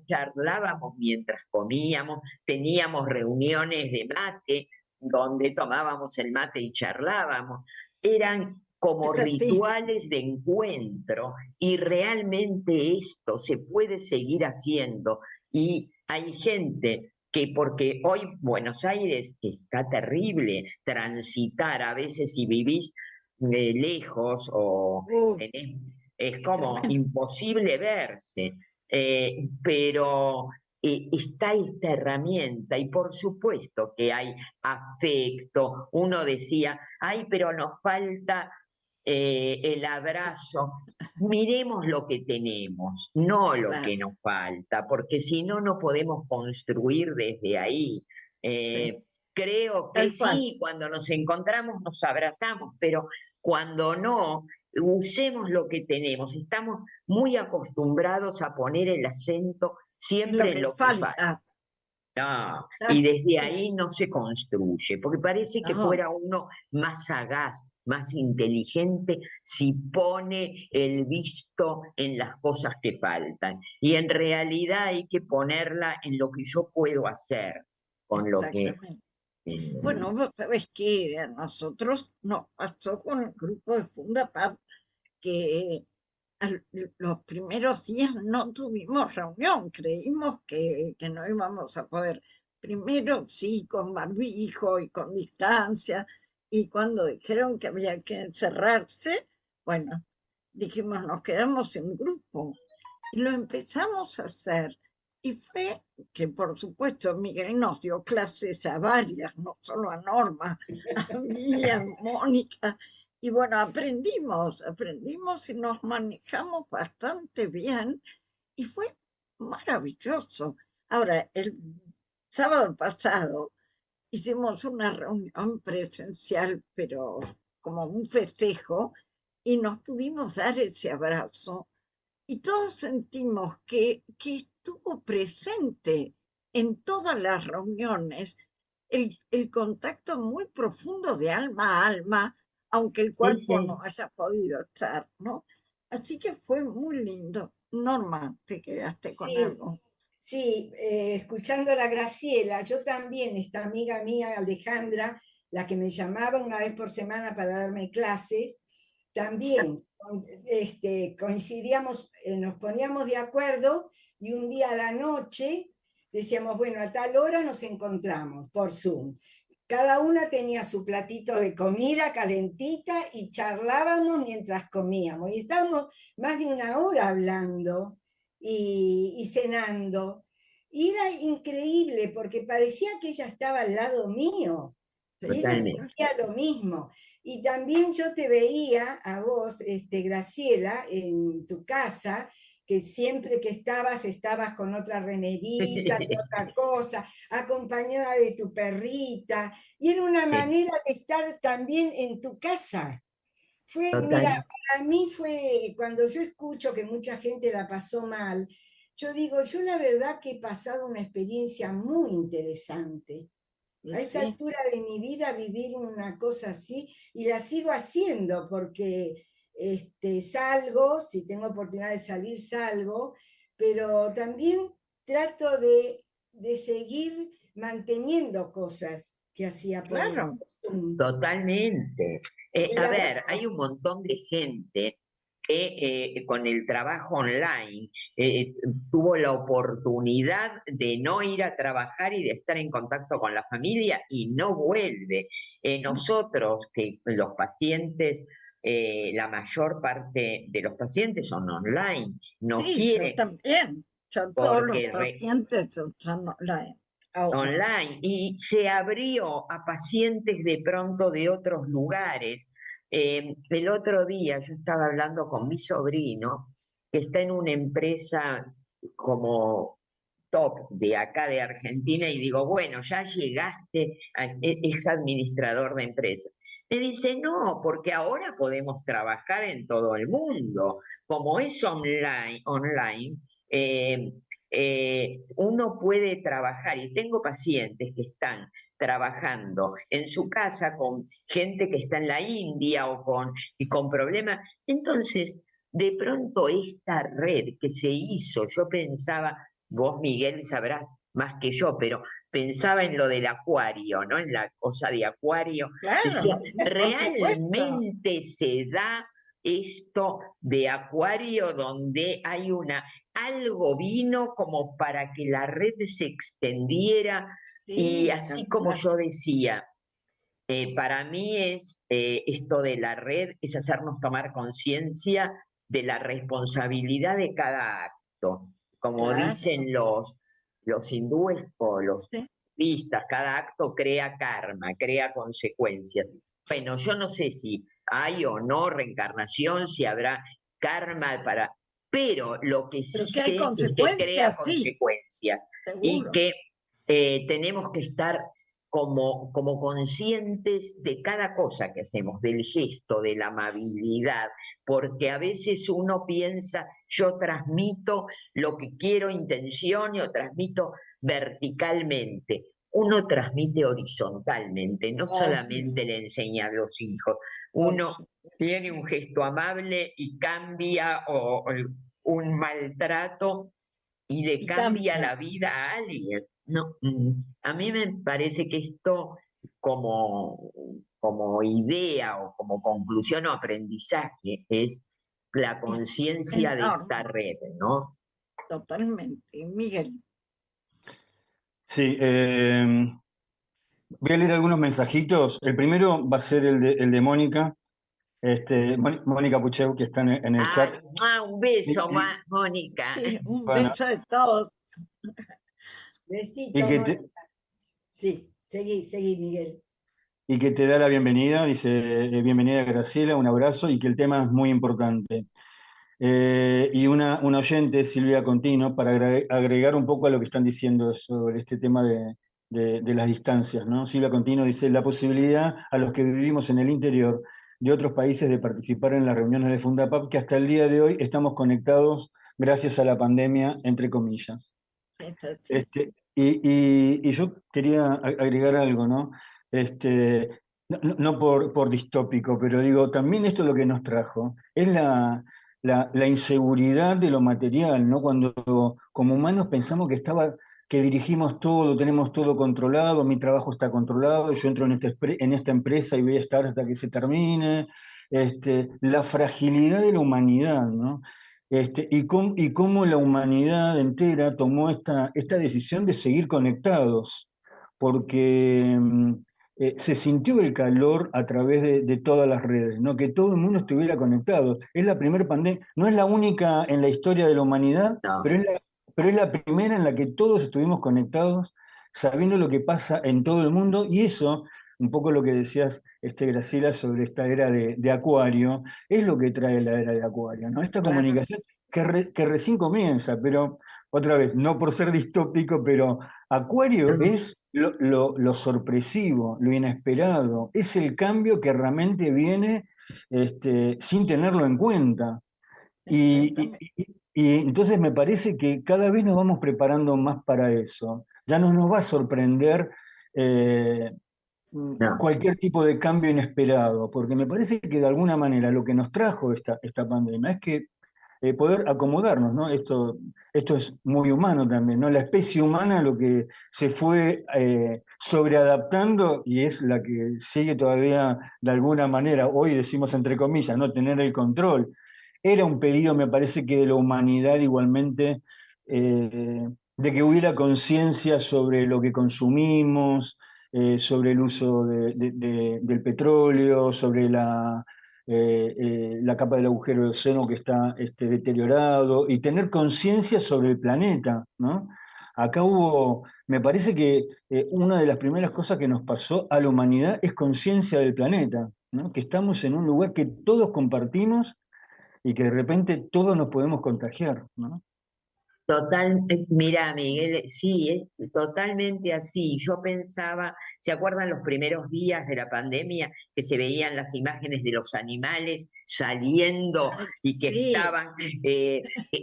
charlábamos mientras comíamos, teníamos reuniones de mate, donde tomábamos el mate y charlábamos. Eran como Es así. rituales de encuentro y realmente esto se puede seguir haciendo y hay gente que porque hoy Buenos Aires está terrible, transitar a veces si vivís lejos o es como tremendo. imposible verse, pero está esta herramienta y por supuesto que hay afecto. Uno decía, ay, pero nos falta el abrazo. Miremos lo que tenemos, no lo Claro. que nos falta, porque si no, no podemos construir desde ahí. Sí. Creo que Tal cual. sí, cuando nos encontramos nos abrazamos, pero cuando no, usemos lo que tenemos. Estamos muy acostumbrados a poner el acento Lo siempre en que lo que falta. falta. No, y Exacto. desde ahí no se construye, porque parece que No, fuera uno más sagaz, más inteligente, si pone el visto en las cosas que faltan. Y en realidad hay que ponerla en lo que yo puedo hacer con lo que exactamente. Bueno, vos sabés que a nosotros nos pasó con el grupo de Fundapap que los primeros días no tuvimos reunión, creímos que no íbamos a poder. Primero sí, con barbijo y con distancia, y cuando dijeron que había que encerrarse, bueno, dijimos, nos quedamos en grupo. Y lo empezamos a hacer. Y fue que, por supuesto, Miguel nos dio clases a varias, no solo a Norma, a mí, a Mónica. Y bueno, aprendimos y nos manejamos bastante bien y fue maravilloso. Ahora, el sábado pasado hicimos una reunión presencial, pero como un festejo, y nos pudimos dar ese abrazo y todos sentimos que estuvo presente en todas las reuniones el contacto muy profundo de alma a alma, aunque el Sí, cuerpo sí. no haya podido estar, ¿no? Así que fue muy lindo. Norma, te quedaste con Sí, algo. sí, escuchando a la Graciela, yo también, esta amiga mía, Alejandra, la que me llamaba una vez por semana para darme clases, también coincidíamos, nos poníamos de acuerdo y un día a la noche decíamos, bueno, a tal hora nos encontramos por Zoom. Cada una tenía su platito de comida calentita y charlábamos mientras comíamos. Y estábamos más de una hora hablando y cenando. Y era increíble porque parecía que ella estaba al lado mío. Y ella Totalmente. sentía lo mismo. Y también yo te veía a vos, Graciela, en tu casa, que siempre que estabas con otra remerita, de otra cosa, acompañada de tu perrita. Y era una Sí, manera de estar también en tu casa. Fue, mira, total. para mí fue, cuando yo escucho que mucha gente la pasó mal, yo digo, yo la verdad que he pasado una experiencia muy interesante. Y A esta sí, altura de mi vida vivir una cosa así y la sigo haciendo porque salgo, si tengo oportunidad de salir, salgo, pero también trato de seguir manteniendo cosas que hacía por claro, costumbre. Totalmente. En A la, ver, hay un montón de gente que con el trabajo online tuvo la oportunidad de no ir a trabajar y de estar en contacto con la familia y no vuelve. Nosotros, que los pacientes, la mayor parte de los pacientes son online, no sí, yo quieren también. Yo todos los porque pacientes usan online ahora. online y se abrió a pacientes de pronto de otros lugares. El otro día yo estaba hablando con mi sobrino, que está en una empresa como top de acá de Argentina, y digo, bueno, ya llegaste, es administrador de empresa. Me dice, no, porque ahora podemos trabajar en todo el mundo. Como es online, eh, uno puede trabajar, y tengo pacientes que están trabajando en su casa con gente que está en la India y con problemas. Entonces, de pronto esta red que se hizo, yo pensaba, vos Miguel sabrás más que yo, pero pensaba en lo del acuario, ¿no? En la cosa de acuario. Decía, Claro, por supuesto. ¿realmente se da esto de acuario donde hay algo vino como para que la red se extendiera? Y Sí, así tal como cual. yo decía, para mí esto de la red es hacernos tomar conciencia de la responsabilidad de cada acto. Como Claro, dicen los hindúes o los sí, budistas, cada acto crea karma, crea consecuencias. Bueno, yo no sé si hay o no reencarnación, si habrá karma para... Pero lo que sí pero que hay sé es que crea consecuencias, sí, consecuencias y seguro. que tenemos que estar como conscientes de cada cosa que hacemos, del gesto, de la amabilidad, porque a veces uno piensa, yo transmito lo que quiero, intención, o transmito verticalmente. Uno transmite horizontalmente, no Obvio, solamente le enseña a los hijos. por Uno supuesto. tiene un gesto amable y cambia o un maltrato y le Y cambia cambia. la vida a alguien. No, a mí me parece que esto como idea o como conclusión o aprendizaje es la conciencia de esta red, ¿no? Totalmente. Miguel. Sí, voy a leer algunos mensajitos. El primero va a ser el de Mónica, Mónica Pucheu, que está en el chat. Un beso, Mónica. Sí, un Bueno, beso de todos. Besito, y que Mónica. Sí, seguí, Miguel. y que te da la bienvenida, dice bienvenida Graciela, un abrazo, y que el tema es muy importante. Y una oyente, Silvia Contino, para agregar un poco a lo que están diciendo sobre este tema de las distancias, ¿no? Silvia Contino dice, la posibilidad a los que vivimos en el interior de otros países de participar en las reuniones de Fundapap, que hasta el día de hoy estamos conectados gracias a la pandemia, entre comillas. Y yo quería agregar algo, ¿no? No por distópico, pero digo, también esto lo que nos trajo es la inseguridad de lo material, ¿no? Cuando como humanos pensamos que dirigimos todo, tenemos todo controlado, mi trabajo está controlado, yo entro en esta empresa y voy a estar hasta que se termine. La fragilidad de la humanidad, ¿no? Y cómo la humanidad entera tomó esta decisión de seguir conectados, porque se sintió el calor a través de todas las redes, ¿no? Que todo el mundo estuviera conectado. Es la primera pandemia, no es la única en la historia de la humanidad, No. pero es la primera en la que todos estuvimos conectados, sabiendo lo que pasa en todo el mundo, y eso, un poco lo que decías, Graciela, sobre esta era de Acuario, es lo que trae la era de Acuario, ¿no? Esta comunicación que recién comienza, pero otra vez, no por ser distópico, pero Acuario es lo sorpresivo, lo inesperado, es el cambio que realmente viene sin tenerlo en cuenta. Y entonces me parece que cada vez nos vamos preparando más para eso. Ya no nos va a sorprender eh, No. cualquier tipo de cambio inesperado, porque me parece que de alguna manera lo que nos trajo esta pandemia es que poder acomodarnos, ¿no? Esto es muy humano también, ¿no? La especie humana lo que se fue sobreadaptando y es la que sigue todavía de alguna manera, hoy decimos entre comillas, no tener el control. Era un pedido, me parece que de la humanidad igualmente, de que hubiera conciencia sobre lo que consumimos, sobre el uso del petróleo, sobre la capa del agujero de océano que está deteriorado, y tener conciencia sobre el planeta, ¿no? Acá me parece que una de las primeras cosas que nos pasó a la humanidad es conciencia del planeta, ¿no? Que estamos en un lugar que todos compartimos y que de repente todos nos podemos contagiar, ¿no? Mira, Miguel, sí, es totalmente así. Yo pensaba, ¿se acuerdan los primeros días de la pandemia que se veían las imágenes de los animales saliendo y que Sí.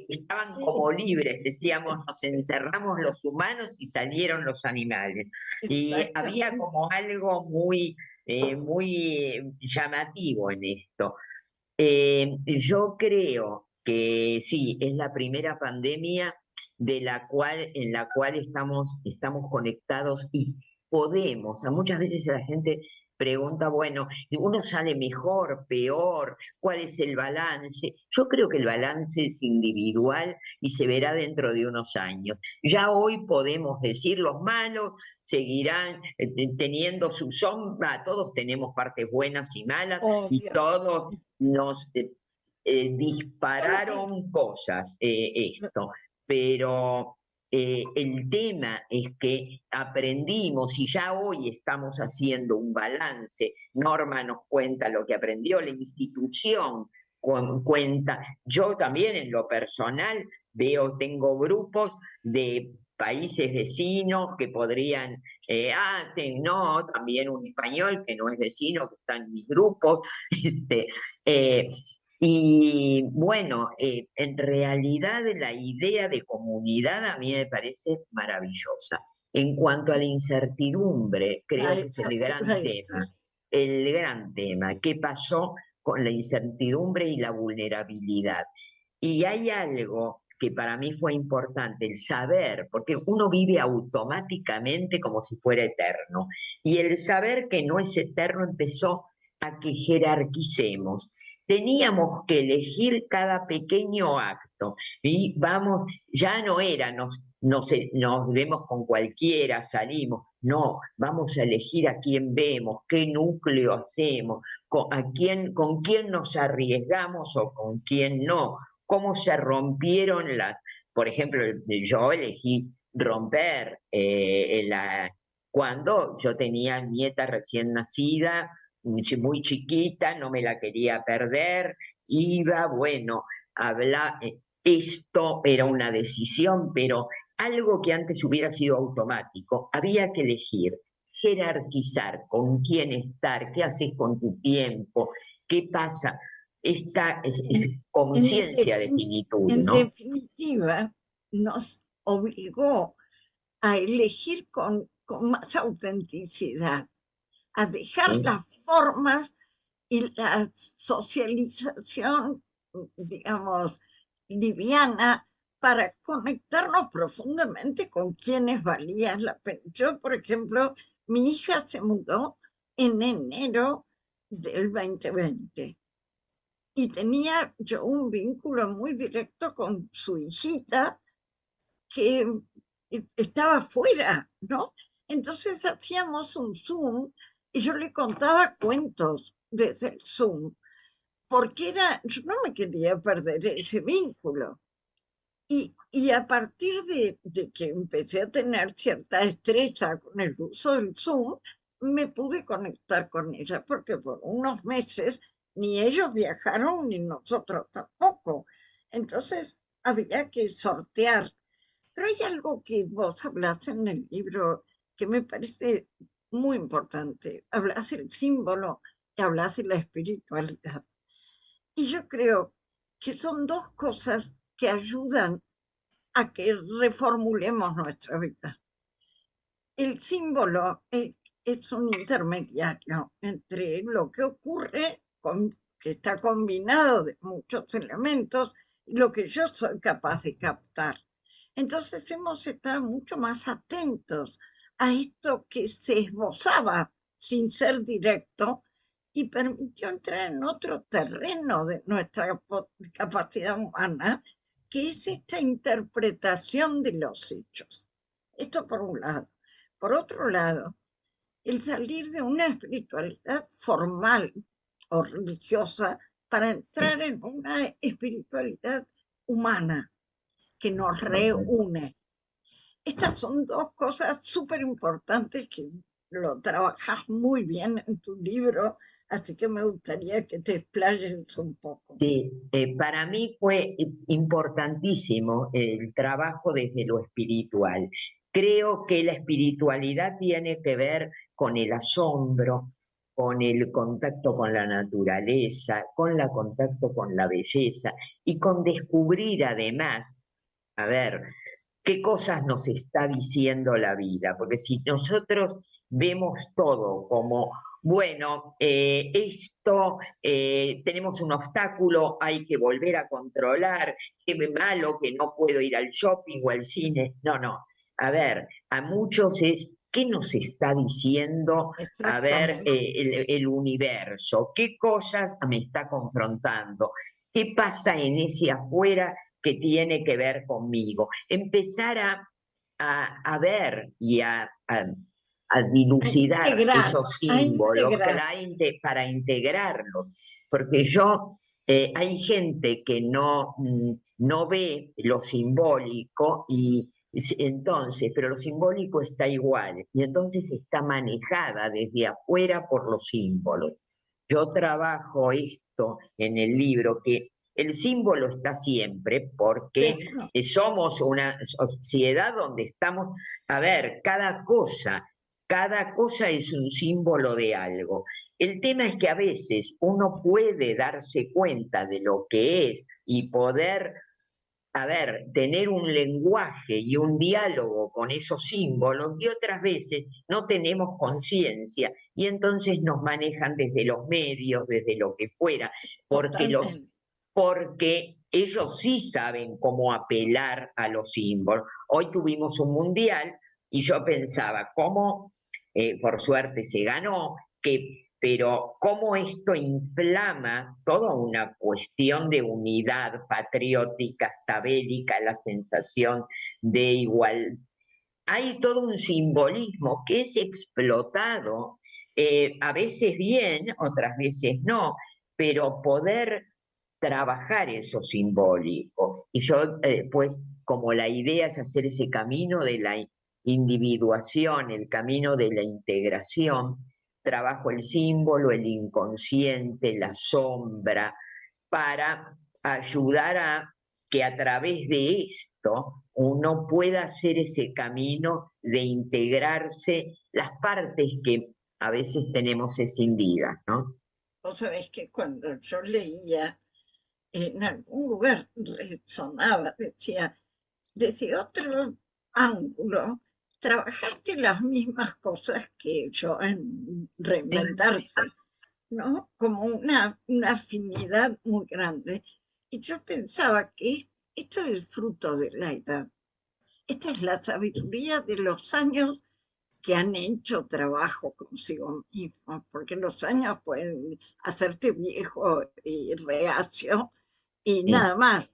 estaban como libres? Decíamos, nos encerramos los humanos y salieron los animales. Y había como algo muy llamativo en esto. Yo creo que sí, es la primera pandemia en la cual estamos conectados y podemos. Muchas veces la gente pregunta, bueno, ¿uno sale mejor, peor? ¿Cuál es el balance? Yo creo que el balance es individual y se verá dentro de unos años. Ya hoy podemos decir, los malos seguirán teniendo su sombra, todos tenemos partes buenas y malas, y Obvio. todos nos dispararon cosas, esto, pero el tema es que aprendimos y ya hoy estamos haciendo un balance. Norma nos cuenta lo que aprendió, la institución cuenta, yo también en lo personal tengo grupos de países vecinos que podrían, no, también un español que no es vecino, que está en mis grupos, eh, y bueno, en realidad la idea de comunidad a mí me parece maravillosa. En cuanto a la incertidumbre, creo que es el gran tema, ¿qué pasó con la incertidumbre y la vulnerabilidad? Y hay algo que para mí fue importante, el saber, porque uno vive automáticamente como si fuera eterno, y el saber que no es eterno empezó a que jerarquicemos. Teníamos que elegir cada pequeño acto, y vamos, ya no era, nos vemos con cualquiera, salimos, no, vamos a elegir a quién vemos, qué núcleo hacemos, con quién nos arriesgamos o con quién no, cómo se rompieron por ejemplo, yo elegí romper cuando yo tenía nieta recién nacida, muy chiquita, no me la quería perder, iba, bueno, esto era una decisión, pero algo que antes hubiera sido automático, había que elegir, jerarquizar, con quién estar, qué haces con tu tiempo, qué pasa. Esta es conciencia de finitud, En ¿no? definitiva, nos obligó a elegir con más autenticidad, a dejar ¿Sí? las formas y la socialización, digamos, liviana, para conectarnos profundamente con quienes valían la pena. Yo, por ejemplo, mi hija se mudó en enero del 2020 y tenía yo un vínculo muy directo con su hijita que estaba fuera, ¿no? Entonces hacíamos un Zoom y yo le contaba cuentos desde el Zoom, porque yo no me quería perder ese vínculo. Y a partir de que empecé a tener cierta destreza con el uso del Zoom, me pude conectar con ella, porque por unos meses ni ellos viajaron ni nosotros tampoco. Entonces había que sortear. Pero hay algo que vos hablas en el libro que me parece muy importante. Hablas del símbolo y hablas de la espiritualidad. Y yo creo que son dos cosas que ayudan a que reformulemos nuestra vida. El símbolo es un intermediario entre lo que ocurre, que está combinado de muchos elementos, y lo que yo soy capaz de captar. Entonces hemos estado mucho más atentos a esto que se esbozaba sin ser directo y permitió entrar en otro terreno de nuestra capacidad humana, que es esta interpretación de los hechos. Esto por un lado. Por otro lado, el salir de una espiritualidad formal o religiosa para entrar en una espiritualidad humana que nos reúne. Estas son dos cosas súper importantes que lo trabajas muy bien en tu libro, así que me gustaría que te explayes un poco. Sí, para mí fue importantísimo el trabajo desde lo espiritual. Creo que la espiritualidad tiene que ver con el asombro, con el contacto con la naturaleza, con el contacto con la belleza y con descubrir además, a ver, qué cosas nos está diciendo la vida, porque si nosotros vemos todo como, bueno, tenemos un obstáculo, hay que volver a controlar, qué malo que no puedo ir al shopping o al cine, no, a ver, a muchos es, ¿qué nos está diciendo, a ver, el universo? ¿Qué cosas me está confrontando? ¿Qué pasa en ese afuera que tiene que ver conmigo? Empezar a ver y a dilucidar esos símbolos para integrarlos. Porque hay gente que no ve lo simbólico pero lo simbólico está igual, y entonces está manejada desde afuera por los símbolos. Yo trabajo esto en el libro, que el símbolo está siempre, porque somos una sociedad donde estamos, a ver, cada cosa es un símbolo de algo. El tema es que a veces uno puede darse cuenta de lo que es y poder, a ver, tener un lenguaje y un diálogo con esos símbolos, y otras veces no tenemos conciencia y entonces nos manejan desde los medios, desde lo que fuera, porque porque ellos sí saben cómo apelar a los símbolos. Hoy tuvimos un mundial y yo pensaba, ¿cómo? Por suerte se ganó, pero cómo esto inflama toda una cuestión de unidad patriótica, hasta bélica, la sensación de igualdad. Hay todo un simbolismo que es explotado, a veces bien, otras veces no, pero poder trabajar eso simbólico. Y yo, pues, como la idea es hacer ese camino de la individuación, el camino de la integración, trabajo el símbolo, el inconsciente, la sombra, para ayudar a que a través de esto uno pueda hacer ese camino de integrarse las partes que a veces tenemos escindidas, ¿no? Vos sabés que cuando yo leía, en algún lugar resonaba, decía, desde otro ángulo, trabajaste las mismas cosas que yo en reinventarse, ¿no? Como una afinidad muy grande. Y yo pensaba que esto es fruto de la edad. Esta es la sabiduría de los años que han hecho trabajo consigo mismo, porque los años pueden hacerte viejo y reacio y nada más.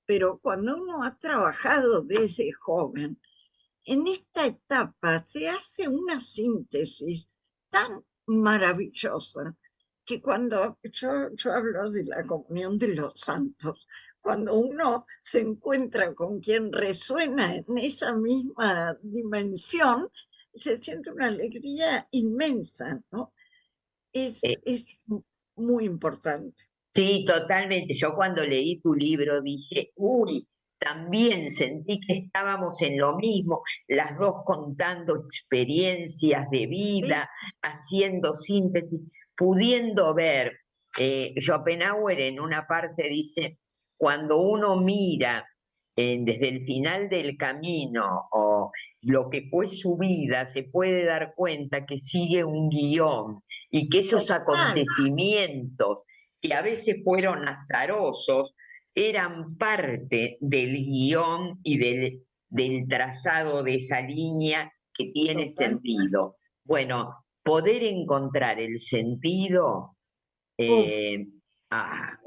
Pero cuando uno ha trabajado desde joven, en esta etapa se hace una síntesis tan maravillosa que cuando yo hablo de la comunión de los santos, cuando uno se encuentra con quien resuena en esa misma dimensión, se siente una alegría inmensa, ¿no? Es muy importante. Sí, totalmente. Yo cuando leí tu libro dije, uy, también sentí que estábamos en lo mismo, las dos contando experiencias de vida, haciendo síntesis, pudiendo ver. Schopenhauer en una parte dice, cuando uno mira desde el final del camino o lo que fue su vida, se puede dar cuenta que sigue un guión y que esos acontecimientos que a veces fueron azarosos, eran parte del guión y del trazado de esa línea que tiene sentido. Bueno, poder encontrar el sentido,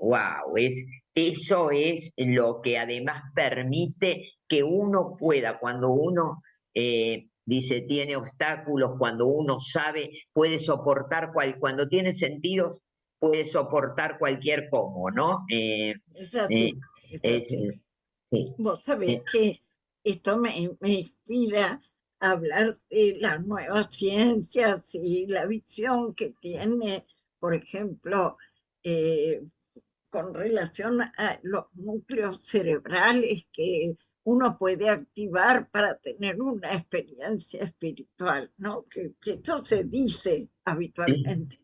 wow, eso es lo que además permite que uno pueda, cuando uno dice tiene obstáculos, cuando uno sabe, puede soportar, cuando tiene sentidos, puede soportar cualquier cómo, ¿no? Es así, es así. Sí. Vos sabés que esto me inspira a hablar de las nuevas ciencias y la visión que tiene, por ejemplo, con relación a los núcleos cerebrales que uno puede activar para tener una experiencia espiritual, ¿no? Que esto se dice habitualmente. Sí.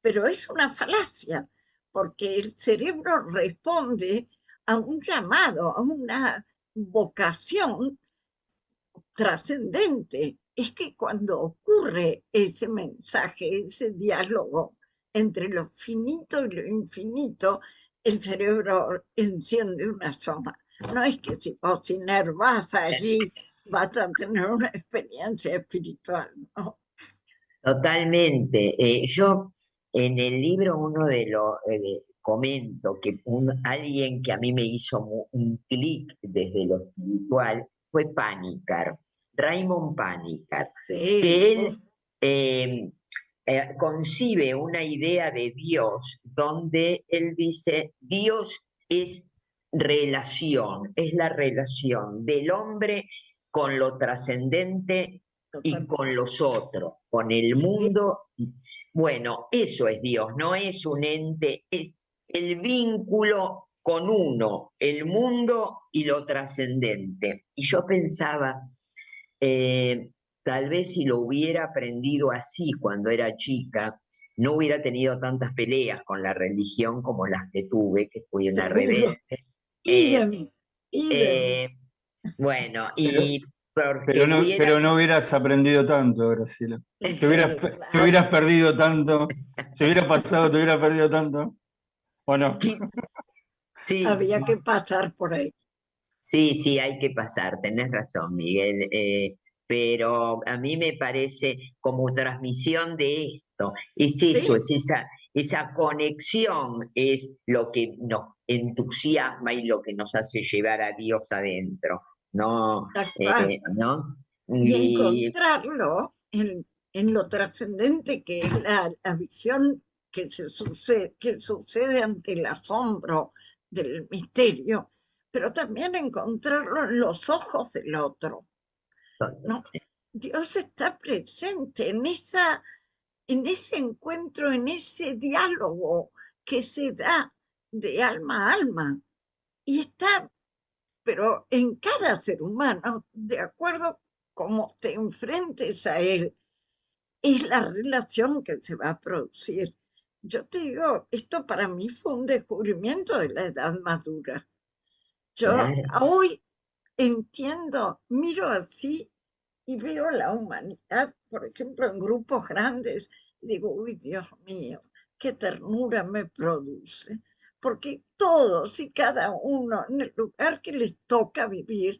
Pero es una falacia, porque el cerebro responde a un llamado, a una vocación trascendente. Es que cuando ocurre ese mensaje, ese diálogo entre lo finito y lo infinito, el cerebro enciende una zona. No es que si vos inervas allí vas a tener una experiencia espiritual, ¿no? Totalmente. Yo en el libro uno de los comento que alguien que a mí me hizo un clic desde lo espiritual fue Panikkar, Raymond Panikkar, que él concibe una idea de Dios donde él dice, Dios es relación, es la relación del hombre con lo trascendente y con los otros, con el mundo. Bueno, eso es Dios, no es un ente, es el vínculo con uno, el mundo y lo trascendente. Y yo pensaba, tal vez si lo hubiera aprendido así cuando era chica, no hubiera tenido tantas peleas con la religión como las que tuve, que fui una rebelde. Bueno, y pero no hubieras aprendido tanto, Graciela. Te hubieras perdido tanto. Si hubiera pasado, te hubieras perdido tanto. ¿O no? Sí, había que pasar por ahí. sí, sí, hay que pasar, tenés razón, Miguel, pero a mí me parece como transmisión de esto, es eso, Sí, es esa conexión, es lo que nos entusiasma y lo que nos hace llevar a Dios adentro, ¿no? tal cual. ¿No? Y Y encontrarlo en lo trascendente que es la visión que sucede ante el asombro del misterio, pero también encontrarlo en los ojos del otro, ¿no? Dios está presente en ese encuentro, en ese diálogo que se da de alma a alma. Y está, pero en cada ser humano, de acuerdo cómo te enfrentes a él, es la relación que se va a producir. Yo te digo, esto para mí fue un descubrimiento de la edad madura. Yo claro, hoy entiendo, miro así y veo la humanidad, por ejemplo, en grupos grandes, y digo, uy, Dios mío, qué ternura me produce, porque todos y cada uno en el lugar que les toca vivir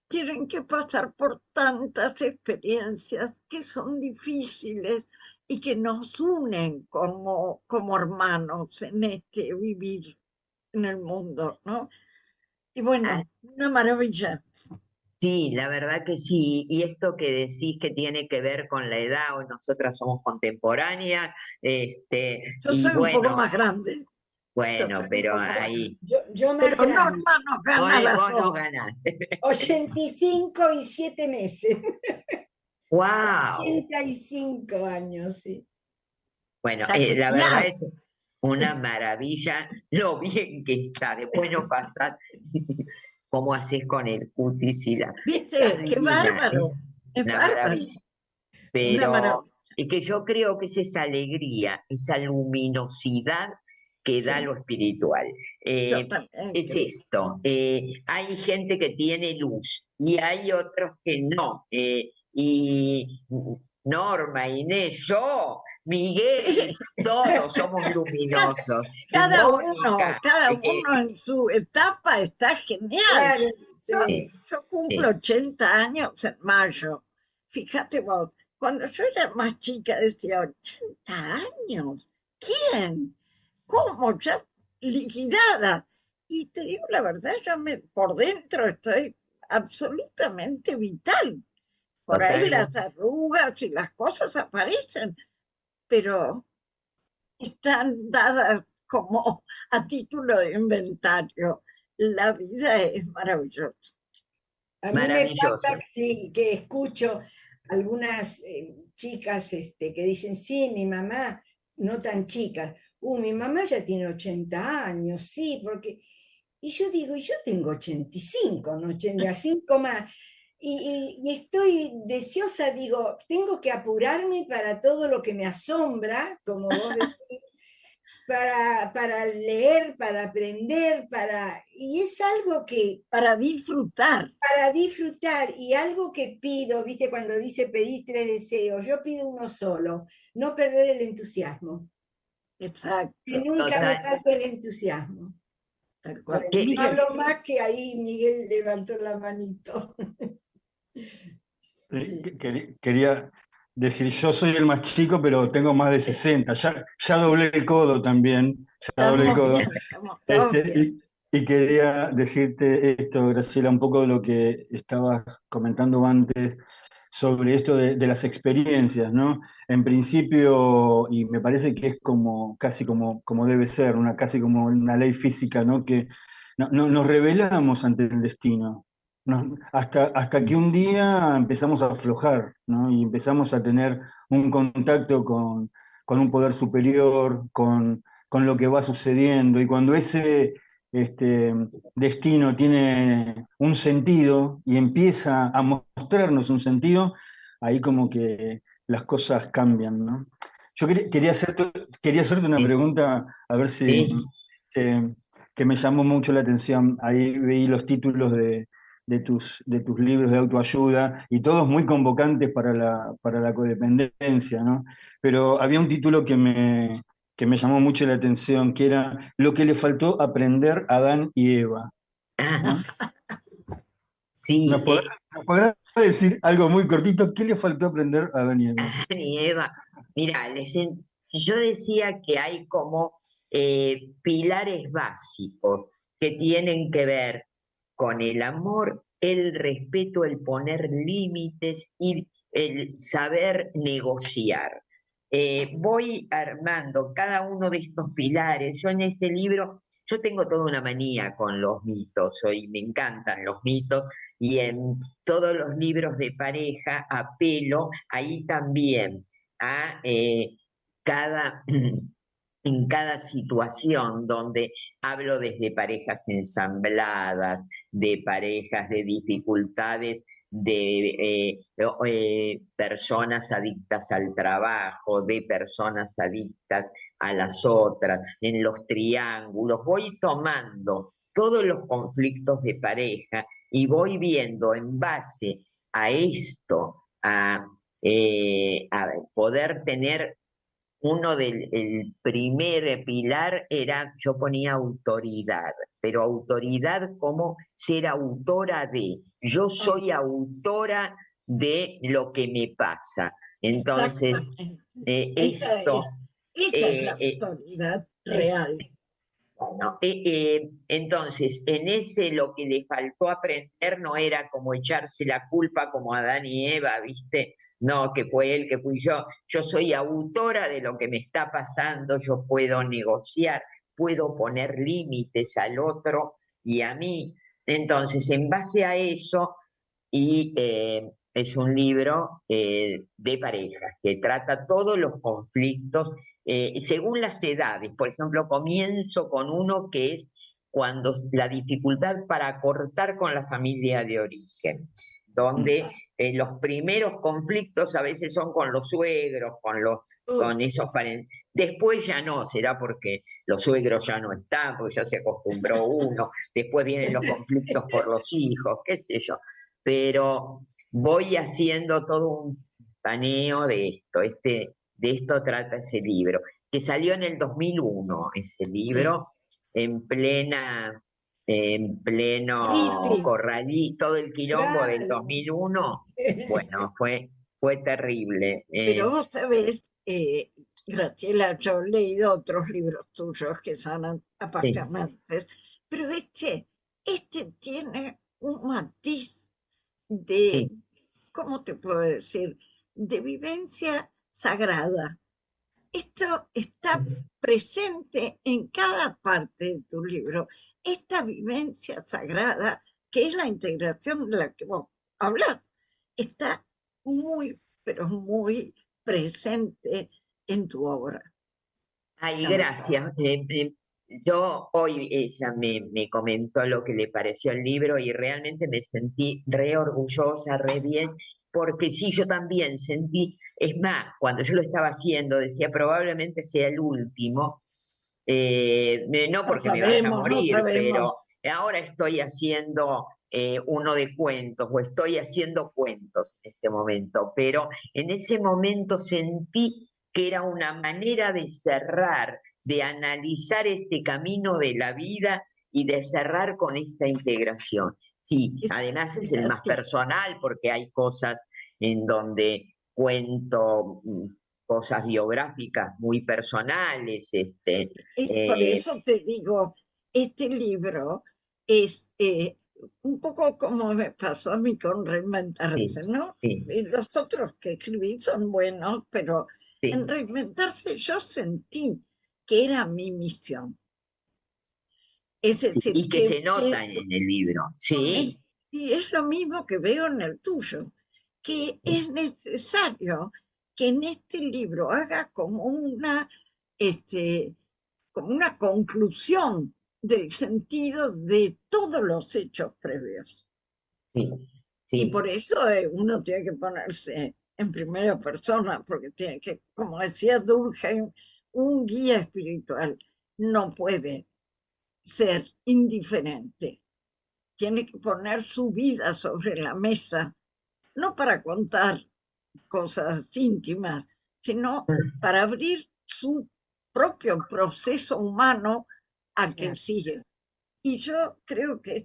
tienen que pasar por tantas experiencias que son difíciles y que nos unen como hermanos en este vivir en el mundo, ¿no? Y ah, bueno, una maravilla. sí, la verdad que sí, y esto que decís que tiene que ver con la edad, o nosotras somos contemporáneas, Yo y soy un poco bueno, más grande, yo bueno, soy un pero poco más ahí, grande. Yo más Pero grande, Norma nos vos, gana las vos dos. nos ganás. 85 y 7 meses, ¡Wow! 85 años, sí. Bueno, La la verdad genial. es una maravilla lo bien que está. Después no pasa cómo haces con el cutis y la... Estás ¿Viste? Qué divina, es bárbaro. Es una bárbaro. maravilla. Una Una Pero maravilla. es que yo creo que es esa alegría, esa luminosidad que da Sí, lo espiritual. yo también Es creo. esto, hay gente que tiene luz y hay otros que no. Y Norma, Inés, yo, Miguel, Sí, todos somos cada, luminosos. Y Mónica, cada uno en su etapa está genial. Claro, Yo, sí. yo cumplo sí, 80 años en mayo. Fíjate vos, cuando yo era más chica decía 80 años. ¿Quién? ¿Cómo? Ya liquidada. Y te digo la verdad, por dentro estoy absolutamente vital. Por ahí las totalmente. arrugas y las cosas aparecen, pero están dadas como a título de inventario. La vida es maravillosa. A mí me Maravilloso. pasa, sí, que escucho algunas chicas que dicen, sí, mi mamá, no tan chicas, mi mamá ya tiene 80 años, sí, porque... Y yo digo, y yo tengo 85, no 85 más, y estoy deseosa, digo, tengo que apurarme para todo lo que me asombra, como vos decís, para leer, para aprender, y es algo que Para disfrutar. para disfrutar y algo que pido, viste, cuando dice pedí 3 deseos, yo pido uno solo, no perder el entusiasmo, que Exacto. nunca me Total. falte el entusiasmo. Tal cual. Bueno, no Que, Miguel, hablo más que ahí Miguel levantó la manito. Sí. Quería decir, yo soy el más chico, pero tengo más de 60. Ya doblé el codo también, ya doblé el estamos codo. bien, estamos todos bien. Y quería decirte esto, Graciela, un poco de lo que estabas comentando antes sobre esto de las experiencias, ¿no? En principio, y me parece que es como casi como debe ser, casi como una ley física, ¿no? Que nos rebelamos ante el destino. Hasta que un día empezamos a aflojar, ¿no? Y empezamos a tener un contacto con un poder superior, con lo que va sucediendo. Y cuando ese destino tiene un sentido y empieza a mostrarnos un sentido, ahí como que las cosas cambian, ¿no? Yo quería hacerte una sí, pregunta, a ver si, sí, eh, que me llamó mucho la atención. Ahí veí los títulos de tus libros de autoayuda y todos muy convocantes para la codependencia, ¿no? Pero había un título que me llamó mucho la atención, que era lo que le faltó aprender a Adán y Eva, Ah, ¿no? sí, ¿Nos podrás decir algo muy cortito? ¿Qué le faltó aprender a Adán y Eva? Adán y Eva. Mira, yo decía que hay como pilares básicos que tienen que ver con el amor, el respeto, el poner límites y el saber negociar. Voy armando cada uno de estos pilares. Yo en ese libro, yo tengo toda una manía con los mitos, hoy me encantan los mitos, y en todos los libros de pareja apelo ahí también a cada, en cada situación donde hablo desde parejas ensambladas, de parejas de dificultades, de personas adictas al trabajo, de personas adictas a las otras, en los triángulos, voy tomando todos los conflictos de pareja y voy viendo en base a esto, a poder tener el primer pilar era, yo ponía autoridad, pero autoridad como ser autora de, yo soy autora de lo que me pasa. Entonces, Exactamente. esto Esa es la eh, eh, autoridad es real. bueno, entonces, en ese lo que le faltó aprender no era como echarse la culpa como Adán y Eva, ¿viste? No, que fue él, que fui yo. Yo soy autora de lo que me está pasando, yo puedo negociar, puedo poner límites al otro y a mí. Entonces, en base a eso, y es un libro de parejas que trata todos los conflictos según las edades. Por ejemplo, comienzo con uno que es cuando la dificultad para cortar con la familia de origen, donde los primeros conflictos a veces son con los suegros, con esos parentes. Después ya no, será porque los suegros ya no están, porque ya se acostumbró uno. Después vienen los conflictos por los hijos, qué sé yo. Pero voy haciendo todo un paneo de esto. De esto trata ese libro, que salió en el 2001, ese libro, en pleno Crisis, corralí, todo el quilombo del Claro. 2001, bueno, fue terrible. pero vos sabés, Graciela, yo he leído otros libros tuyos que son Sí, apasionantes, pero este tiene un matiz de, sí, ¿cómo te puedo decir?, de vivencia sagrada. Esto está presente en cada parte de tu libro, esta vivencia sagrada que es la integración de la que vos hablas, está muy, pero muy presente en tu obra. ay, También. gracias. Yo hoy ella me comentó lo que le pareció el libro y realmente me sentí re orgullosa, re bien, porque sí, yo también sentí, es más, cuando yo lo estaba haciendo, decía probablemente sea el último, no No porque me vaya a sabemos, no morir, pero sabemos. ahora estoy haciendo uno de cuentos o estoy haciendo cuentos en este momento, pero en ese momento sentí que era una manera de cerrar, de analizar este camino de la vida y de cerrar con esta integración. Sí, Es, además es es el más así. personal porque hay cosas en donde cuento cosas biográficas muy personales, Y por eh, eso te digo, este libro es un poco como me pasó a mí con sí, Reinventarse, ¿no? sí, Y los otros que escribí son buenos, pero en sí, Reinventarse yo sentí que era mi misión. Es sí, decir, y que se nota en el libro, sí, y es lo mismo que veo en el tuyo, que sí, es necesario que en este libro haga este, como una conclusión del sentido de todos los hechos previos. sí, Y sí, por eso uno tiene que ponerse en primera persona, porque tiene que, como decía Durkheim, un guía espiritual no puede ser indiferente, tiene que poner su vida sobre la mesa, no para contar cosas íntimas, sino para abrir su propio proceso humano al que Claro. sigue. Y yo creo que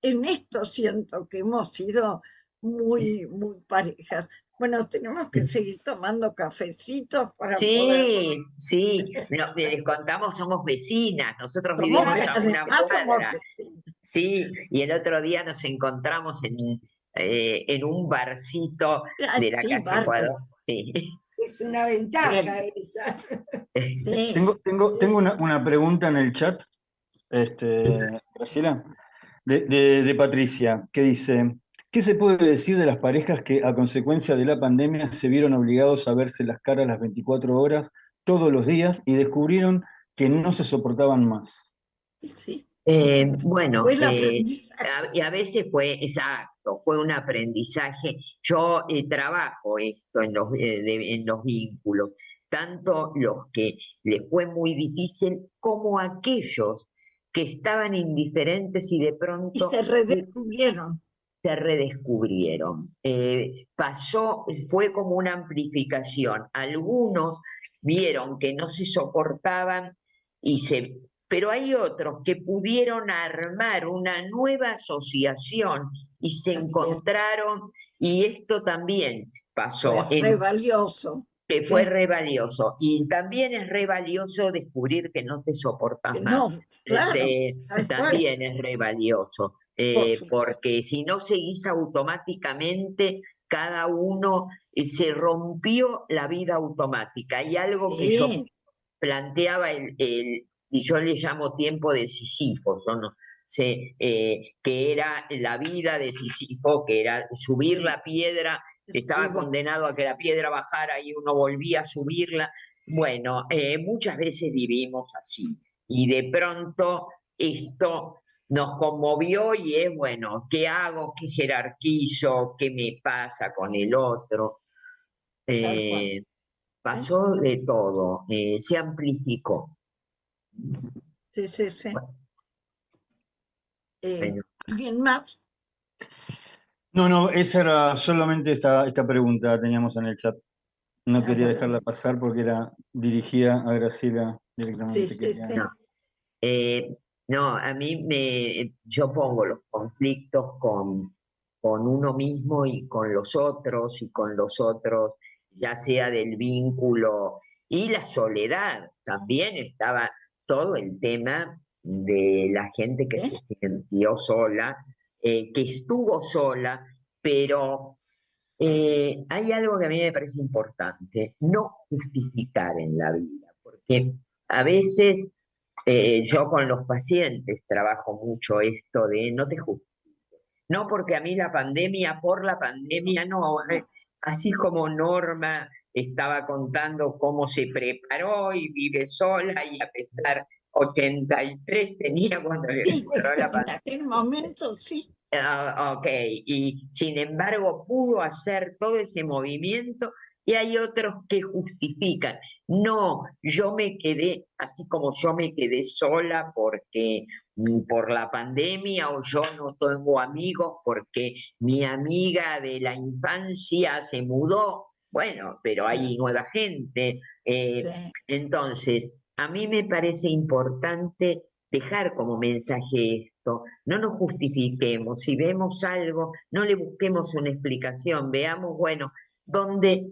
en esto siento que hemos sido muy, muy parejas. Bueno, tenemos que seguir tomando cafecitos para poder... Sí, sí, les contamos, somos vecinas, nosotros Somos, vivimos a una además somos cuadra. vecinos. Sí, y el otro día nos encontramos en un barcito Ay, de la sí, calle bárbaro. Ecuador. Sí. Es una ventaja esa. Sí. Tengo una pregunta en el chat, Graciela, de Patricia, que dice, ¿qué se puede decir de las parejas que a consecuencia de la pandemia se vieron obligados a verse las caras las 24 horas, todos los días, y descubrieron que no se soportaban más? Sí. Bueno, Fue el aprendizaje. y a veces fue, exacto, fue un aprendizaje. Yo trabajo esto en los vínculos, tanto los que les fue muy difícil como aquellos que estaban indiferentes y de Y pronto se redescubrieron. se redescubrieron. Fue como una amplificación. Algunos vieron que no se soportaban pero hay otros que pudieron armar una nueva asociación y se También. encontraron, y esto también pasó, Fue re valioso. que fue Sí. re valioso. Y también es re valioso descubrir que no te soportas Que más. no, claro, tal cual. También es re valioso, Por supuesto. porque si no seguís automáticamente, cada uno se rompió la vida automática. Y algo que yo Sí, planteaba, y yo le llamo tiempo de Sísifo, yo no sé, que era la vida de Sísifo, que era subir Sí. la piedra, estaba condenado a que la piedra bajara y uno volvía a subirla. Bueno, muchas veces vivimos así, y de pronto esto nos conmovió y es, bueno, ¿qué hago? ¿Qué jerarquizo? ¿Qué me pasa con el otro? tal cual. Pasó de todo, se amplificó. Sí, sí, sí. Bueno, ¿Alguien más? No, esa era solamente esta pregunta teníamos en el chat. No quería dejarla pasar porque era dirigida a Graciela directamente. Sí, sí, sí. no, no, a mí yo pongo los conflictos con uno mismo y con los otros, ya sea del vínculo y la soledad. También estaba todo el tema de la gente que se sintió sola, que estuvo sola, pero hay algo que a mí me parece importante, no justificar en la vida, porque a veces yo con los pacientes trabajo mucho esto de no te justifiques. No porque a mí por la pandemia no, así como Norma estaba contando cómo se preparó y vive sola y a pesar 83 tenía cuando le Sí, entró la en pandemia. aquel momento sí. Ok, y sin embargo pudo hacer todo ese movimiento, y hay otros que justifican. No, yo me quedé, así como yo me quedé sola porque por la pandemia, o yo no tengo amigos porque mi amiga de la infancia se mudó. Bueno, pero hay nueva gente. Sí. Entonces, a mí me parece importante dejar como mensaje esto. No nos justifiquemos, si vemos algo, no le busquemos una explicación, veamos, bueno, dónde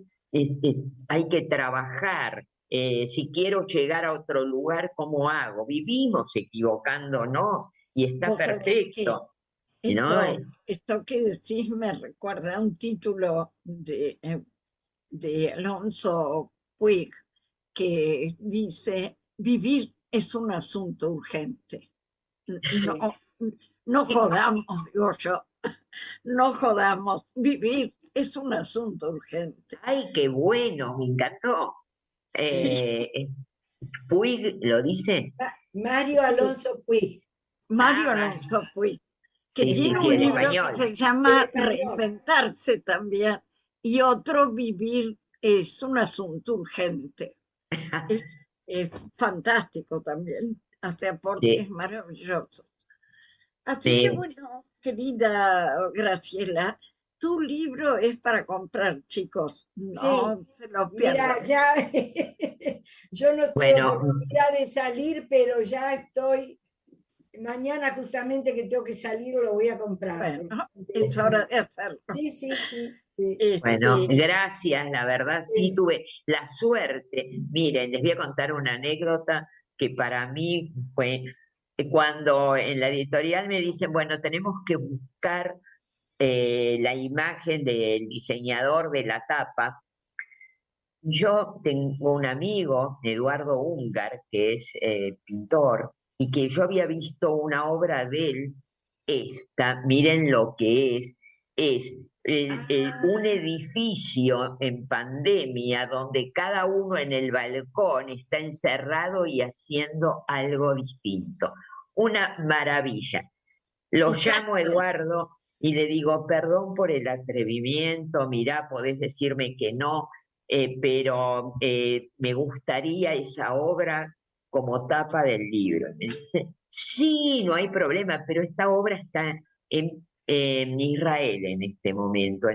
hay que trabajar. Si quiero llegar a otro lugar, ¿cómo hago? Vivimos equivocándonos y está Vos sabés que perfecto, ¿no? esto que decís me recuerda a un título de Alonso Puig que dice, vivir es un asunto urgente. No, no jodamos, digo yo, no jodamos, vivir es un asunto urgente. ¡Ay, qué bueno! Me encantó. Puig lo dice. Mario Alonso Puig. Mario Ah, Alonso Puig, que sí, tiene sí, un el libro español. que se llama El español. Reinventarse también, y otro, Vivir es un asunto urgente. Es fantástico también, hace aportes Sí, maravillosos. Así que sí. bueno, querida Graciela, tu libro es para comprar, chicos. No se lo Mira, pierdan. ya yo no tuve Bueno, oportunidad de salir, pero ya estoy. Mañana justamente que tengo que salir lo voy a comprar. Bueno, es Interesante. hora de hacerlo. Sí. bueno, Este, gracias, la verdad sí tuve la suerte. Miren, les voy a contar una anécdota que para mí fue cuando en la editorial me dicen, bueno, tenemos que buscar la imagen del diseñador de la tapa. Yo tengo un amigo, Eduardo Ungar, que es pintor, y que yo había visto una obra de él, miren lo que es un edificio en pandemia donde cada uno en el balcón está encerrado y haciendo algo distinto. Una maravilla. Lo llamo a Eduardo y le digo, perdón por el atrevimiento, mirá, podés decirme que no, pero me gustaría esa obra como tapa del libro. Me dice, sí, no hay problema, pero esta obra está en Israel en este momento,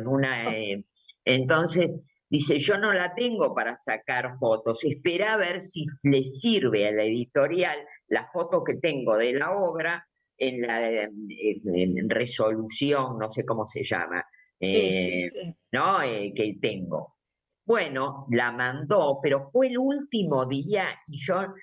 entonces dice, yo no la tengo para sacar fotos, espera a ver si le sirve a la editorial la foto que tengo de la obra en la en resolución, no sé cómo se llama, sí. ¿no? Que tengo. Bueno, la mandó, pero fue el último día y yo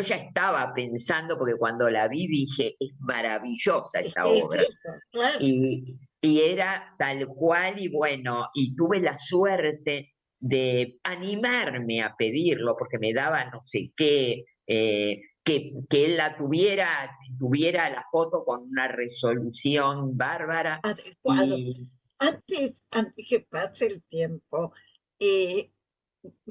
ya estaba pensando, porque cuando la vi dije, es maravillosa esa obra. Eso, claro. Y era tal cual, y bueno, y tuve la suerte de animarme a pedirlo, porque me daba no sé qué, que él tuviera la foto con una resolución bárbara. Adecuado. Antes que pase el tiempo,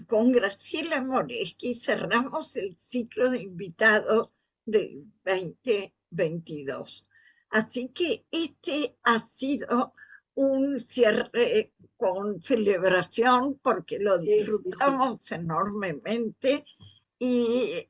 con Graciela Moreschi cerramos el ciclo de invitados del 2022. Así que este ha sido un cierre con celebración porque lo disfrutamos enormemente y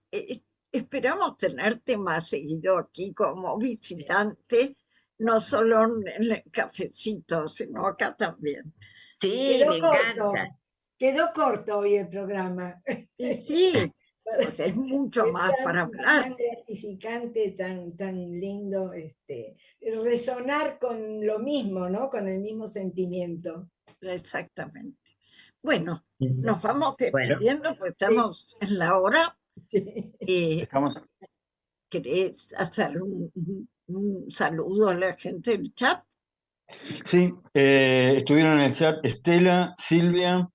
esperamos tenerte más seguido aquí como visitante, no solo en el cafecito, sino acá también. Sí, me encanta. Quedó corto hoy el programa. Sí, porque es mucho más para hablar. Tan gratificante, tan lindo, resonar con lo mismo, ¿no? Con el mismo sentimiento. Exactamente. Bueno, nos vamos despidiendo, porque estamos en la hora. ¿Querés hacer un saludo a la gente del chat? Sí, estuvieron en el chat Estela, Silvia,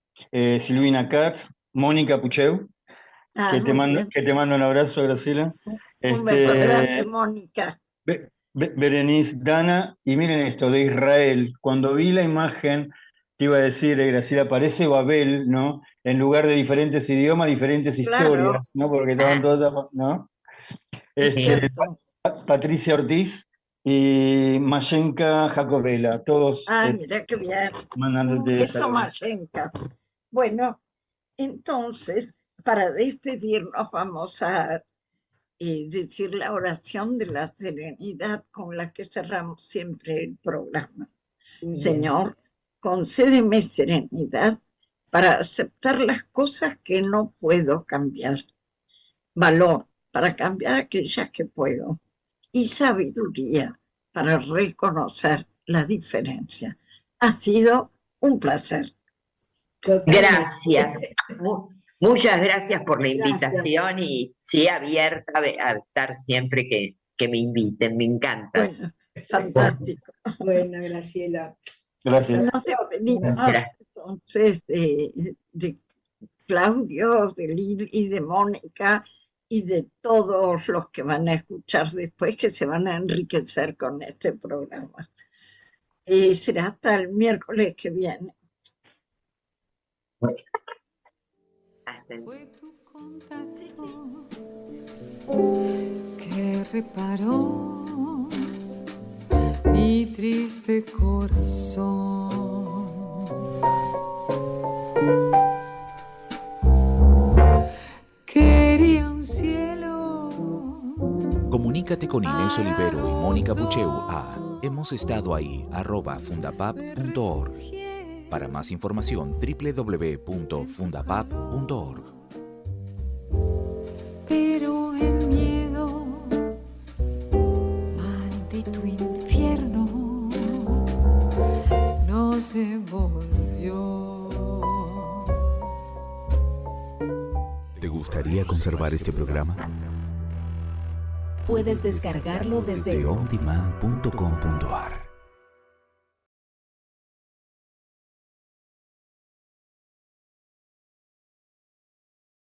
Silvina Katz, Mónica Pucheu, que te mando un abrazo, Graciela. Un beso grande, Mónica. Berenice, Dana, y miren esto, de Israel. Cuando vi la imagen, te iba a decir, Graciela, parece Babel, ¿no? En lugar de diferentes idiomas, diferentes historias, ¿no? Porque estaban todas, ¿no? Patricia Ortiz y Mayenka Jacobela, todos. Mira qué bien. Mandándote Eso, Mayenka. Bueno, entonces, para despedirnos, vamos a decir la oración de la serenidad con la que cerramos siempre el programa. Señor, concédeme serenidad para aceptar las cosas que no puedo cambiar, valor para cambiar aquellas que puedo y sabiduría para reconocer la diferencia. Ha sido un placer. Gracias. Muchas gracias por la invitación y sí, abierta a estar siempre que me inviten, me encanta. Bueno, fantástico. Bueno, Graciela. Gracias. Nos despedimos entonces de Claudio, de Lili y de Mónica y de todos los que van a escuchar después, que se van a enriquecer con este programa. Será hasta el miércoles que viene. Fue tu contacto que reparó mi triste corazón. Quería un cielo. Comunica Comunícate con Inés Olivero y Mónica Bucheu a hemosestadoahí@fundapap.org. Para más información, www.fundapap.org. Pero el miedo, maldito infierno, no se volvió. ¿Te gustaría conservar este programa? Puedes descargarlo desde ondemand.com.ar